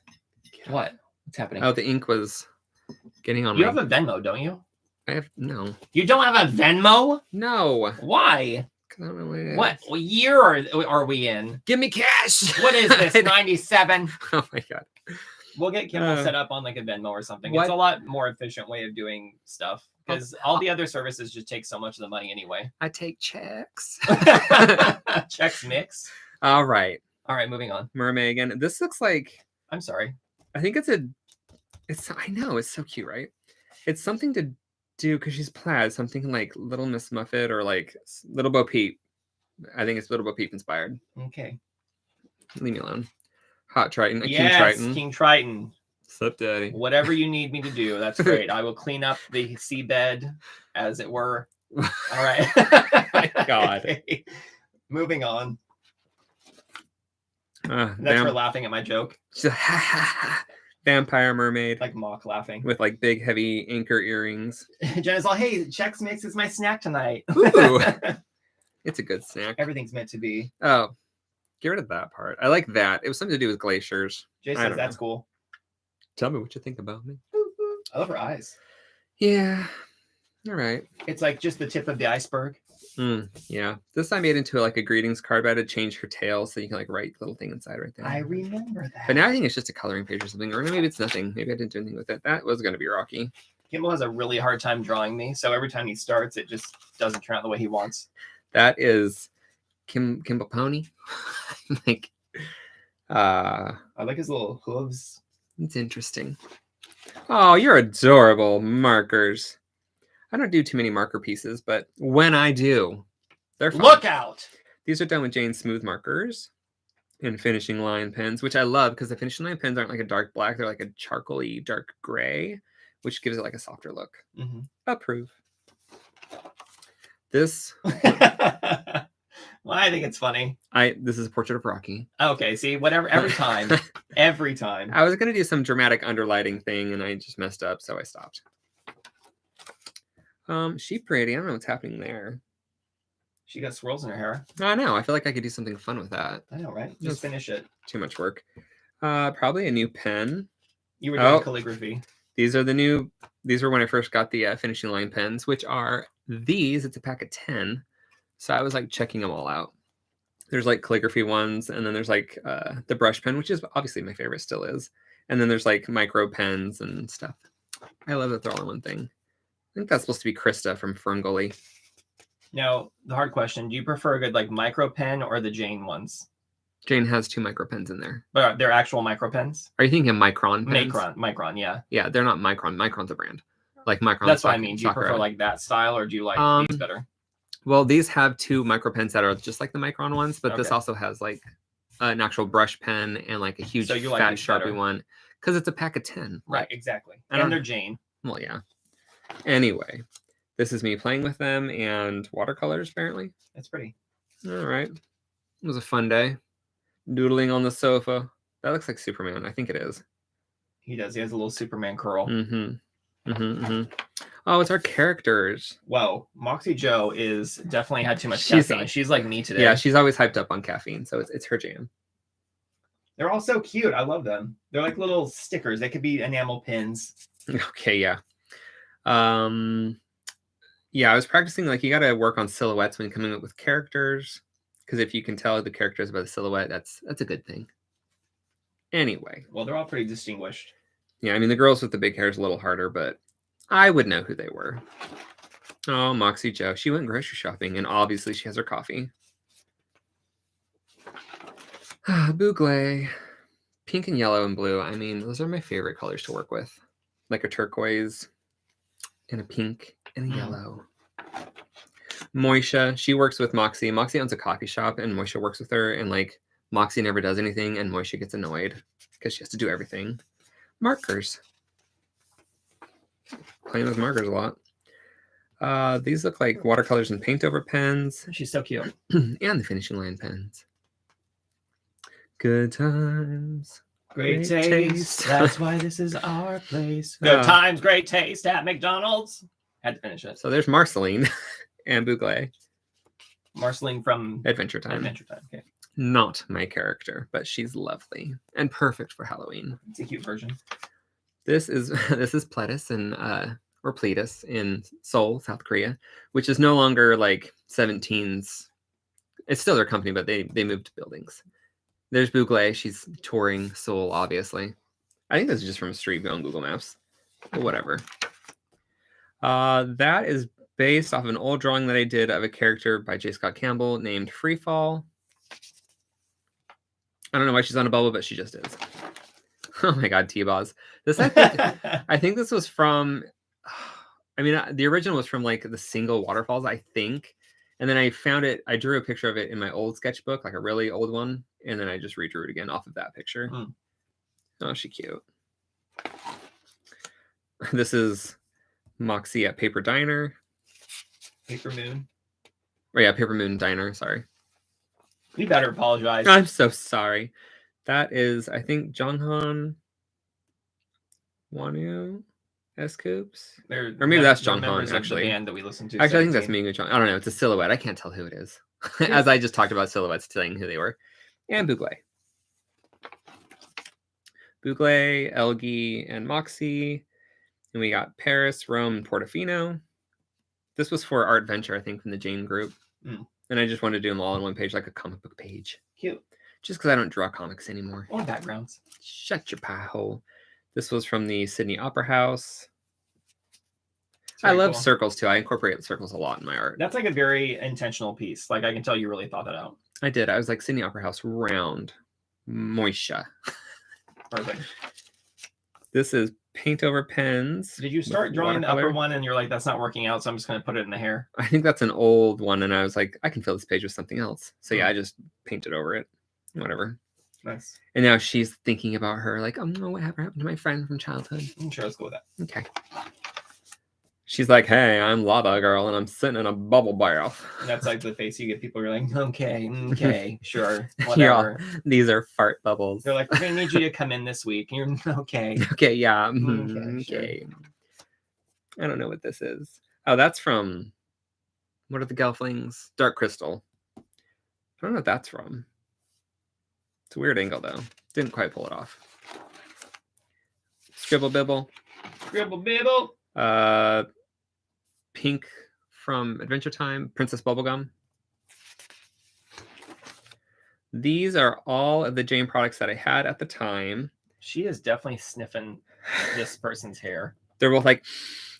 What? What's happening? Oh, the ink was getting on You have a Venmo, don't you? I have no. You don't have a Venmo? No. Why? I don't know what it is. What year are we in? Give me cash. What is this? 97? Oh my god. We'll get Kimball set up on like a Venmo or something. What? It's a lot more efficient way of doing stuff because all the other services just take so much of the money anyway. I take checks. Checks mix. All right. All right, moving on. Mermaid again. This looks like... I'm sorry. I think it's I know, it's so cute, right? It's something to do because she's plaid. Something like Little Miss Muffet or like Little Bo Peep. I think it's Little Bo Peep inspired. Okay. Leave me alone. Hot Triton. Yes, King Triton. King Triton. Sup, Daddy? Whatever you need me to do, that's great. I will clean up the seabed, as it were. All right. My God. Okay. Moving on. That's her laughing at my joke. Vampire mermaid. Like mock laughing. With like big, heavy anchor earrings. Jenna's all, hey, Chex Mix is my snack tonight. Ooh. It's a good snack. Everything's meant to be. Oh, get rid of that part. I like that. It was something to do with glaciers. Jay says that's cool. Tell me what you think about me. I love her eyes. Yeah. All right. It's like just the tip of the iceberg. Yeah. This I made into like a greetings card, but I had to change her tail so you can like write the little thing inside right there. I remember that. But now I think it's just a coloring page or something. Or maybe it's nothing. Maybe I didn't do anything with it. That was going to be rocky. Kimball has a really hard time drawing me. So every time he starts, it just doesn't turn out the way he wants. That is Kimball Pony. Like, I like his little hooves. It's interesting. Oh, you're adorable. Markers. I don't do too many marker pieces, but when I do, they're fun. Look out! These are done with Jane Smooth markers and finishing line pens, which I love because the finishing line pens aren't like a dark black. They're like a charcoaly dark gray, which gives it like a softer look. Mm-hmm. Approve. This... Well, I think it's funny. This is a portrait of Rocky. Okay, see, whatever. Every time. Every time. I was going to do some dramatic underlighting thing, and I just messed up, so I stopped. She's pretty. I don't know what's happening there. She got swirls in her hair. I know. I feel like I could do something fun with that. I know, right? Just finish it. Too much work. Probably a new pen. You were doing calligraphy. These were when I first got the finishing line pens, which are these. It's a pack of 10. So I was like checking them all out. There's like calligraphy ones, and then there's like the brush pen, which is obviously my favorite, still is. And then there's like micro pens and stuff. I love that they're all in one thing. I think that's supposed to be Krista from Ferngully. Now, the hard question, do you prefer a good like micro pen or the Jane ones? Jane has 2 micro pens in there. But they're actual micro pens? Are you thinking Micron pens? Micron, yeah. Yeah, they're not Micron. Micron's a brand. Like Micron. That's what I mean. Do you prefer like that style, or do you like these better? Well, these have 2 micro pens that are just like the Micron ones, but this also has like an actual brush pen and like a huge fat Sharpie one, because it's a pack of 10. Right, exactly. And they're Jane. Well, yeah. Anyway, this is me playing with them and watercolors, apparently. That's pretty. All right. It was a fun day. Doodling on the sofa. That looks like Superman. I think it is. He does. He has a little Superman curl. Oh, it's our characters. Whoa. Moxie Joe is definitely had too much caffeine. She's like me today. Yeah, she's always hyped up on caffeine, so it's her jam. They're all so cute. I love them. They're like little stickers. They could be enamel pins. Okay, yeah. Yeah, I was practicing, like, you got to work on silhouettes when coming up with characters, because if you can tell the characters by the silhouette, that's a good thing. Anyway. Well, they're all pretty distinguished. Yeah, I mean, the girls with the big hair is a little harder, but I would know who they were. Oh, Moxie Joe. She went grocery shopping, and obviously she has her coffee. Boucle. Pink and yellow and blue. I mean, those are my favorite colors to work with. Like a turquoise and a pink and a yellow. Moisha, she works with Moxie. Moxie owns a coffee shop, and Moisha works with her, and like Moxie never does anything, and Moisha gets annoyed because she has to do everything. Markers. Playing with markers a lot. These look like watercolors and paint over pens. She's so cute. And the finishing line pens. Good times. Great taste. That's why this is our place. Good times, great taste at McDonald's. Had to finish it. So there's Marceline and Boucle. Marceline from Adventure Time. Adventure Time. Okay. Not my character, but she's lovely and perfect for Halloween. It's a cute version. This is Pledis and or Pledis in Seoul, South Korea, which is no longer like 17's. It's still their company, but they moved buildings. There's Boucle. She's touring Seoul, obviously. I think this is just from a street view on Google Maps. But whatever. That is based off an old drawing that I did of a character by J. Scott Campbell named Freefall. I don't know why she's on a bubble, but she just is. Oh my God, T-Boz. This I think this was from. I mean, the original was from like the single waterfalls, I think. And then I found it. I drew a picture of it in my old sketchbook, like a really old one. And then I just redrew it again off of that picture. Oh, she's cute. This is Moxie at Paper Diner. Paper Moon. Oh, yeah, Paper Moon Diner. Sorry. You better apologize. I'm so sorry. That is, I think, Jonghan Wanu S-Coops. Or maybe that's Jonghan, actually. The band that we listened to. Actually, I think that's Mingu Chong. I don't know. It's a silhouette. I can't tell who it is. As I just talked about silhouettes, telling who they were. And Boucle. Boucle, Elgie, and Moxie. And we got Paris, Rome, and Portofino. This was for Art Venture, I think, from the Jane group. And I just wanted to do them all on one page, like a comic book page. Cute. Just because I don't draw comics anymore. Or backgrounds. Shut your pie hole. This was from the Sydney Opera House. I love circles, too. I incorporate circles a lot in my art. That's like a very intentional piece. Like, I can tell you really thought that out. I did. I was like, Sydney Opera House, round. Moisha. Perfect. This is paint over pens. Did you start drawing the upper one and you're like, that's not working out, so I'm just going to put it in the hair? I think that's an old one, and I was like, I can fill this page with something else. So yeah, I just painted over it. Whatever. Nice. And now she's thinking about her, like, oh no, whatever happened to my friend from childhood? Sure, let's go with that. Okay. She's like, hey, I'm Lava Girl, and I'm sitting in a bubble bath. And that's like the face you get. People are like, okay, sure, Yeah, whatever. these are fart bubbles. They're like, we're going to need you to come in this week. And you're okay. Okay, yeah. Okay. I don't know what this is. Oh, that's from, what are the Gelflings? Dark Crystal. I don't know what that's from. It's a weird angle, though. Didn't quite pull it off. Scribble Bibble. Scribble Bibble. Pink from Adventure Time. Princess Bubblegum. These are all of the Jane products that I had at the time. She is definitely sniffing this person's hair. They're both like,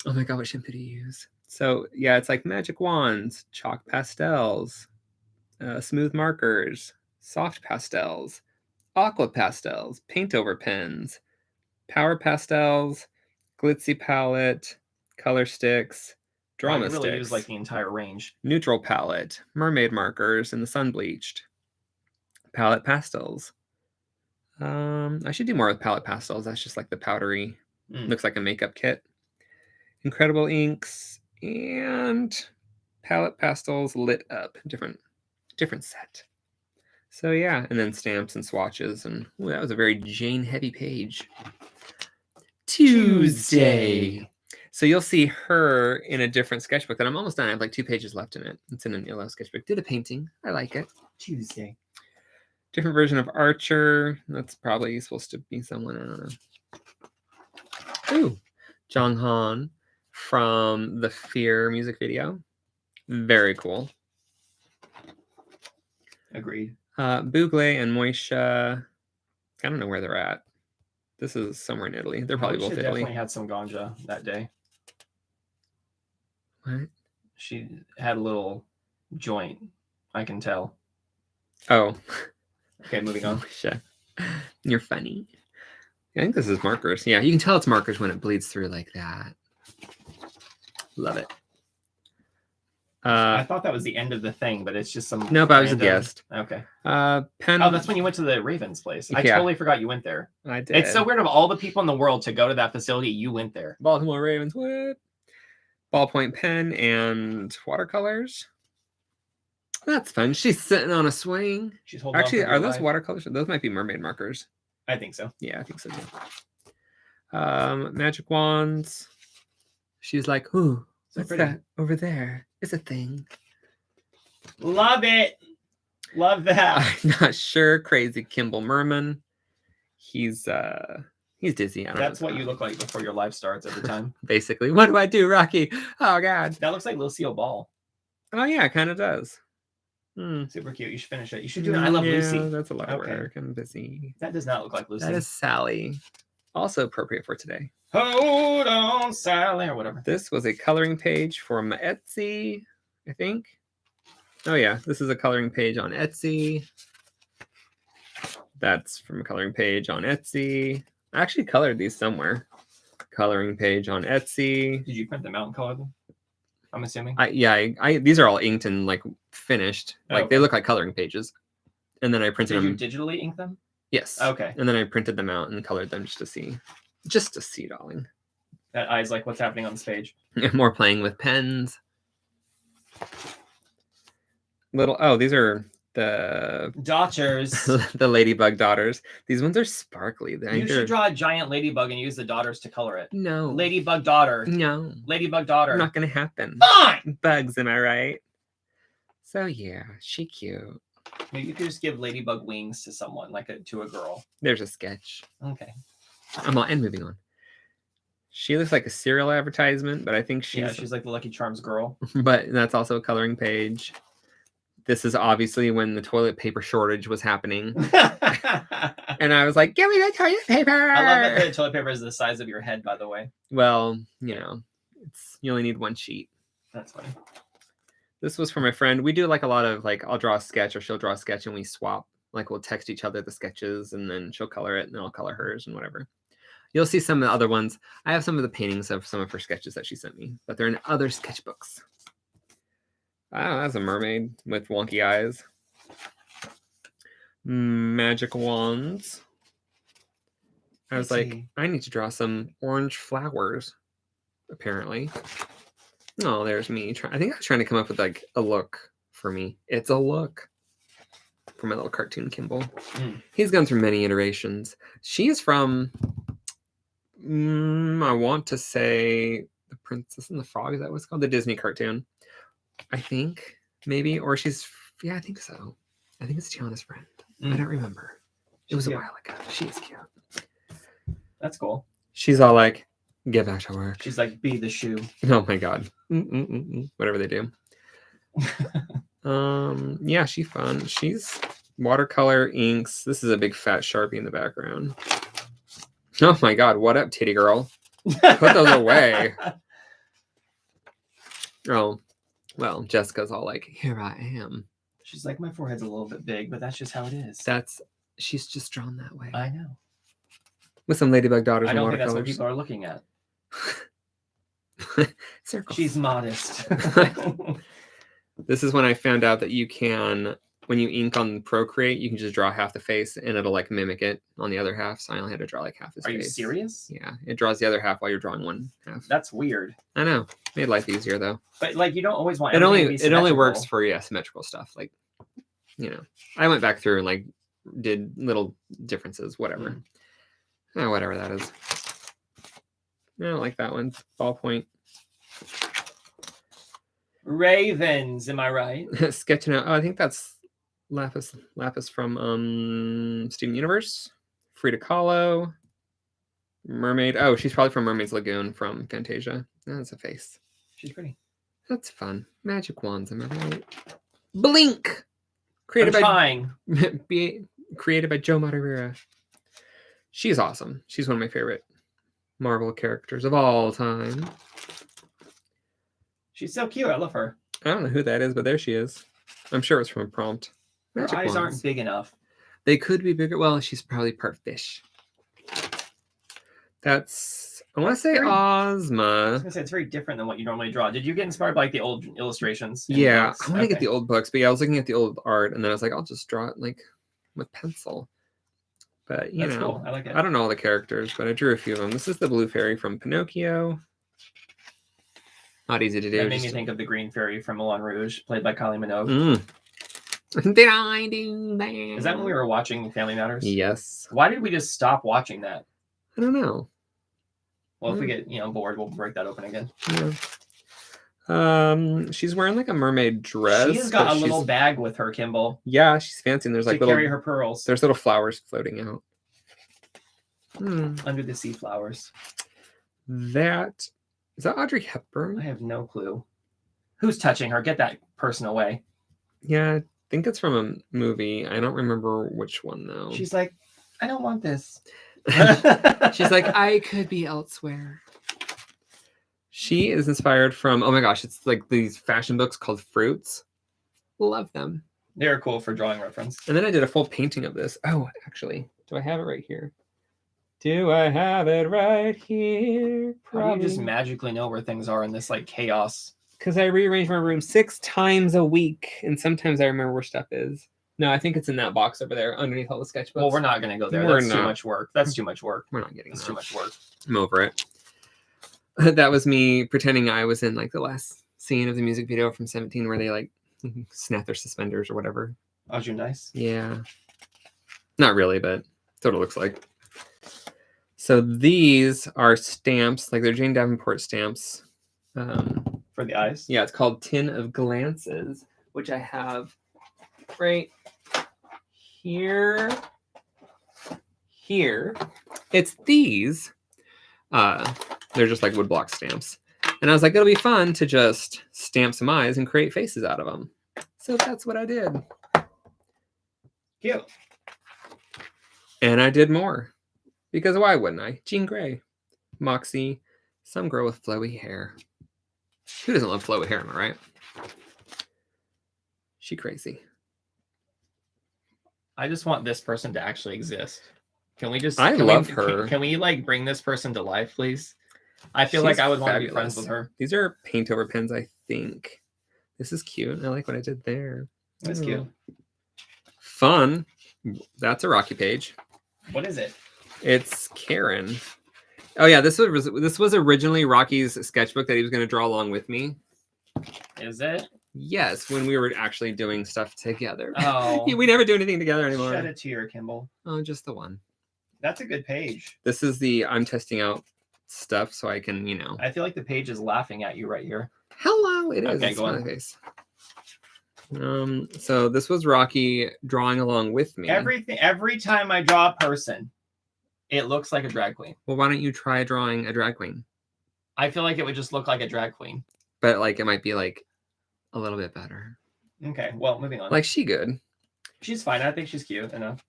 oh my god, what shampoo do you use? So yeah, it's like magic wands, chalk pastels, smooth markers, soft pastels, aqua pastels, paint over pens, power pastels, glitzy palette, color sticks, drama you really sticks, use like the entire range. neutral palette, mermaid markers, and the sun bleached palette pastels. I should do more with palette pastels. That's just like the powdery, looks like a makeup kit. Incredible inks and palette pastels lit up, different set. So yeah, and then stamps and swatches, and ooh, that was a very Jane heavy page. Tuesday. So you'll see her in a different sketchbook that I'm almost done. I have like 2 pages left in it. It's in an yellow sketchbook. Did a painting. I like it. Tuesday. Different version of Archer. That's probably supposed to be someone. I don't know. Ooh, Jong Han from the Fear music video. Very cool. Agreed. Bugle and Moisha. I don't know where they're at. This is somewhere in Italy. They're probably both Italy. Definitely had some ganja that day. What? She had a little joint. I can tell. Oh. Okay, moving on. Moisha. You're funny. I think this is markers. Yeah, you can tell it's markers when it bleeds through like that. Love it. I thought that was the end of the thing, but it's just some. No, but I was a guest. Okay. Pen. Oh, that's when you went to the Ravens place. I totally forgot you went there. I did. It's so weird of all the people in the world to go to that facility. You went there. Baltimore Ravens. What? Ballpoint pen and watercolors. That's fun. She's sitting on a swing. She's holding. Actually, are those watercolors? Those might be mermaid markers. I think so. Yeah, I think so too. Magic wands. She's like, ooh, what's that over there? It's a thing. Love it. Love that. I'm not sure. Crazy Kimball Merman. He's dizzy. That's what you look like before your life starts every time. Basically. What do I do, Rocky? Oh god. That looks like Lucille Ball. Oh yeah, it kind of does. Super cute. You should finish it. You should do I Love Lucy. That's a lot of work. I'm busy. That does not look like Lucy. That is Sally. Also appropriate for today. Hold on, Sally, or whatever. This was a coloring page from Etsy, I think. Oh yeah, this is a coloring page on Etsy. That's from a coloring page on Etsy. I actually colored these somewhere. Coloring page on Etsy. Did you print them out and color them? I'm assuming. These are all inked and like finished. Like they look like coloring pages. And then I printed them. Did you digitally ink them? Yes. Okay. And then I printed them out and colored them just to see. Just to see, darling. That eye's like, what's happening on this page? More playing with pens. These are the daughters. The ladybug daughters. These ones are sparkly. You should draw a giant ladybug and use the daughters to color it. No. Ladybug daughter. No. Ladybug daughter. Not gonna happen. Fine. Bugs, am I right? So yeah, she cute. Maybe you could just give ladybug wings to someone, to a girl. There's a sketch. Okay. And moving on. She looks like a cereal advertisement, but I think she's like the Lucky Charms girl. But that's also a coloring page. This is obviously when the toilet paper shortage was happening. And I was like, give me the toilet paper. I love that the toilet paper is the size of your head, by the way. Well, you only need 1 sheet. That's funny. This was for my friend. We do like a lot of I'll draw a sketch or she'll draw a sketch and we swap. We'll text each other the sketches and then she'll color it and then I'll color hers and whatever. You'll see some of the other ones. I have some of the paintings of some of her sketches that she sent me, but they're in other sketchbooks. Wow, that's a mermaid with wonky eyes. Magic wands. I was like, I need to draw some orange flowers. apparently. Oh, there's me. I think I was trying to come up with like a look for me. It's a look for my little cartoon Kimball. He's gone through many iterations. She's from, I want to say The Princess and the Frog. Is that what it's called? The Disney cartoon. I think, maybe. Or she's, yeah, I think so. I think it's Tiana's friend. I don't remember. It was a while ago. She's cute. That's cool. She's all like, get back to work. She's like, be the shoe. Oh my god. Whatever they do. Yeah, she's fun. She's watercolor inks. This is a big fat Sharpie in the background. Oh my god, what up, titty girl? Put those away. Oh, well, Jessica's all like, here I am. She's like, my forehead's a little bit big, but that's just how it is. She's just drawn that way. I know. With some ladybug daughters I and don't think watercolors. that's what people are looking at. Circle. She's modest. This is when I found out that you can, when you ink on Procreate, you can just draw half the face and it'll like mimic it on the other half. So I only had to draw like half his face. Are you serious? Yeah, it draws the other half while you're drawing one half. That's weird. I know. Made life easier though. But like, you don't always want it only symmetrical. works for symmetrical stuff. Like, I went back through and like did little differences, whatever. Whatever that is. I don't like that one. Ballpoint. Ravens, am I right? Sketching out. Oh, I think that's Lapis from Steven Universe. Frida Kahlo. Mermaid. Oh, she's probably from Mermaid's Lagoon from Fantasia. That's a face. She's pretty. That's fun. Magic wands, am I right? Blink. Created by Joe Madureira. She's awesome. She's one of my favorite Marvel characters of all time. She's so cute. I love her. I don't know who that is, but there she is. I'm sure it's from a prompt. Her eyes aren't big enough. They could be bigger. Well, she's probably part fish. That's, I want to say Ozma. I was going to say, it's very different than what you normally draw. Did you get inspired by like the old illustrations? Yeah, I want to get the old books, but yeah, I was looking at the old art, and then I was like, I'll just draw it like with pencil. But, you know, cool. I like it. I don't know all the characters, but I drew a few of them. This is the blue fairy from Pinocchio. Not easy to do. That made me think of the green fairy from Moulin Rouge, played by Kylie Minogue. Did I do that? Is that when we were watching Family Matters? Yes. Why did we just stop watching that? I don't know. Well, if we get bored, we'll break that open again. Yeah. She's wearing like a mermaid dress. She's got a little bag with her, Kimball. Yeah, she's fancy. And there's like carry her pearls. There's little flowers floating out. Under the sea flowers. Is that Audrey Hepburn? I have no clue. Who's touching her? Get that person away. Yeah, I think it's from a movie. I don't remember which one though. She's like, I don't want this. She's like, I could be elsewhere. She is inspired from, oh my gosh, it's like these fashion books called Fruits. Love them. They're cool for drawing reference. And then I did a full painting of this. Oh, actually, do I have it right here? Do I have it right here? Probably. How do you just magically know where things are in this like chaos? Because I rearrange my room 6 times a week, and sometimes I remember where stuff is. No, I think it's in that box over there underneath all the sketchbooks. Well, we're not going to go there. That's too much work. That's too much work. We're not getting That's too much work. I'm over it. That was me pretending I was in like the last scene of the music video from 17 where they like snap their suspenders or whatever. Oh, you nice? Yeah. Not really, but that's what it looks like. So these are stamps, like they're Jane Davenport stamps. For the eyes? Yeah, it's called Tin of Glances, which I have right here. It's these. They're just like woodblock stamps. And I was like, it'll be fun to just stamp some eyes and create faces out of them. So that's what I did. Cute. And I did more. Because why wouldn't I? Jean Grey, Moxie, some girl with flowy hair. Who doesn't love flowy hair, am I right? She crazy. I just want this person to actually exist. Can we just... I love her. Can we like bring this person to life, please? I feel like I would want to be friends with her. These are paint over pens, I think. This is cute. I like what I did there. That's cute. Fun. That's a Rocky page. What is it? It's Karen. Oh yeah, this was originally Rocky's sketchbook that he was going to draw along with me. Is it? Yes, when we were actually doing stuff together. Oh. We never do anything together anymore. Shed a tear, Kimball. Oh, just the one. That's a good page. This is the I'm testing out stuff so I can, you know. I feel like the page is laughing at you right here. Hello, it is. Okay, it's go on. my face. So this was Rocky drawing along with me. Every time I draw a person, it looks like a drag queen. Well, why don't you try drawing a drag queen? I feel like it would just look like a drag queen. But like it might be like a little bit better. Okay, well, moving on. Like she good. She's fine. I think she's cute enough.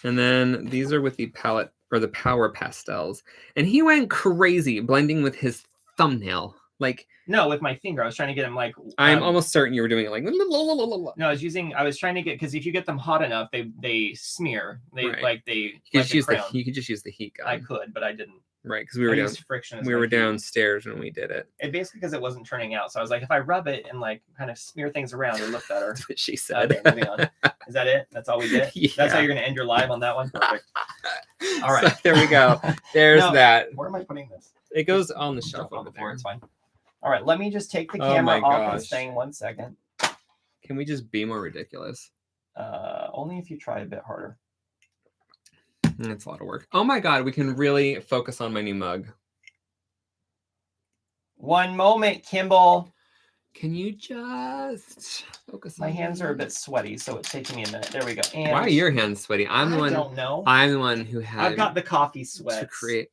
And then these are with the palette or the power pastels. And he went crazy blending with his thumbnail. Like no, with my finger. I was trying to get him like I'm almost certain you were doing it like no, I was trying to get because if you get them hot enough, they smear. They right. like they you could just use the heat gun. I could, but I didn't. Right, because we were downstairs when we did it. It basically because it wasn't turning out. So I was like, if I rub it and like kind of smear things around, it'll look better. That's what she said. Okay, moving on. Is that it? That's all we did? Yeah. That's how you're going to end your live on that one? Perfect. All right. So there we go. There's that. Where am I putting this? It goes on the shelf over there. It's fine. All right, let me just take the camera off this thing 1 second. Can we just be more ridiculous? Only if you try a bit harder. It's a lot of work. Oh my God, we can really focus on my new mug. One moment, Kimball. Can you just focus on my hands are a bit sweaty, so it's taking me a minute. There we go. And why are your hands sweaty? I don't know. I'm the one who had I've got the coffee sweat to create.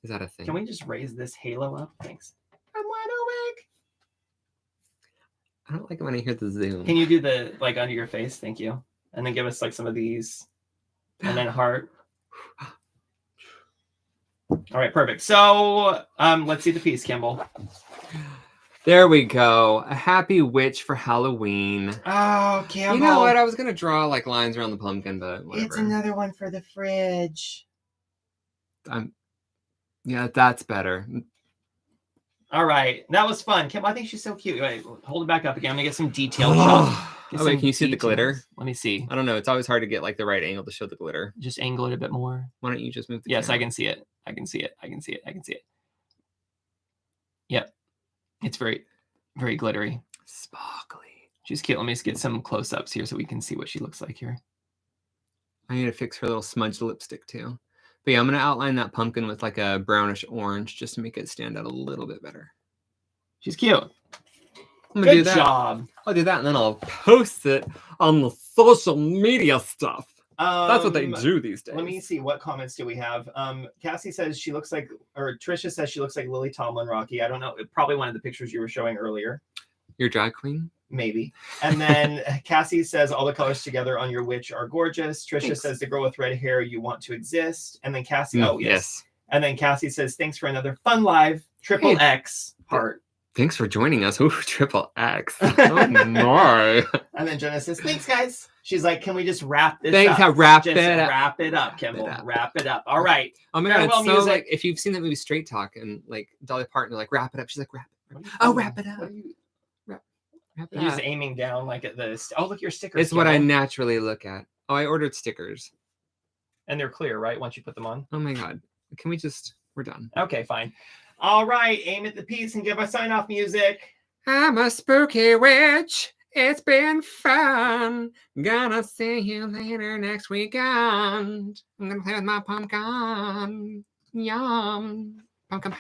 Is that a thing? Can we just raise this halo up? Thanks. I'm wide awake. I don't like it when I hear the zoom. Can you do the like under your face? Thank you. And then give us like some of these. And then heart. All right, perfect. So let's see the piece, Kimball. There we go. A happy witch for Halloween. Oh, Kimball. You know what? I was going to draw like lines around the pumpkin, but whatever. It's another one for the fridge. Yeah, that's better. All right. That was fun. Kim, I think she's so cute. Wait, hold it back up again. I'm going to get some detailed shots. Oh, wait, can you see the glitter? Let me see. I don't know. It's always hard to get like the right angle to show the glitter. Just angle it a bit more. Why don't you just move the Yes, camera? I can see it. I can see it. I can see it. I can see it. Yep. It's very, very glittery. Sparkly. She's cute. Let me just get some close-ups here so we can see what she looks like here. I need to fix her little smudged lipstick too. But yeah, I'm going to outline that pumpkin with like a brownish orange just to make it stand out a little bit better. She's cute. I'm gonna do Good that. job. I'll do that and then I'll post it on the social media stuff. That's what they do these days. Let me see. What comments do we have? Cassie says she looks like, or Trisha says she looks like Lily Tomlin Rocky. I don't know. Probably one of the pictures you were showing earlier. Your drag queen? Maybe. And then Cassie says all the colors together on your witch are gorgeous. Trisha says the girl with red hair, you want to exist. And then Cassie, yes. And then Cassie says, thanks for another fun live. Triple X heart. Thanks for joining us. Ooh, triple X. Oh my. And then Jenna says, thanks, guys. She's like, can we just wrap this Thanks, up? Wrap it up, Kimball. Wrap it up. All right. Oh my God, it's so like, if you've seen that movie Straight Talk and like Dolly Parton, like, wrap it up. She's like, wrap it. Wrap it up. Wrap You're just aiming down like at the, oh, look, your stickers. It's what I naturally look at. Oh, I ordered stickers. And they're clear, right? Once you put them on. Oh my God. Can we just, we're done. Okay, fine. All right, aim at the piece and give us sign-off music. I'm a spooky witch. It's been fun. Gonna see you later next weekend. I'm gonna play with my pumpkin. Yum. Pumpkin pie.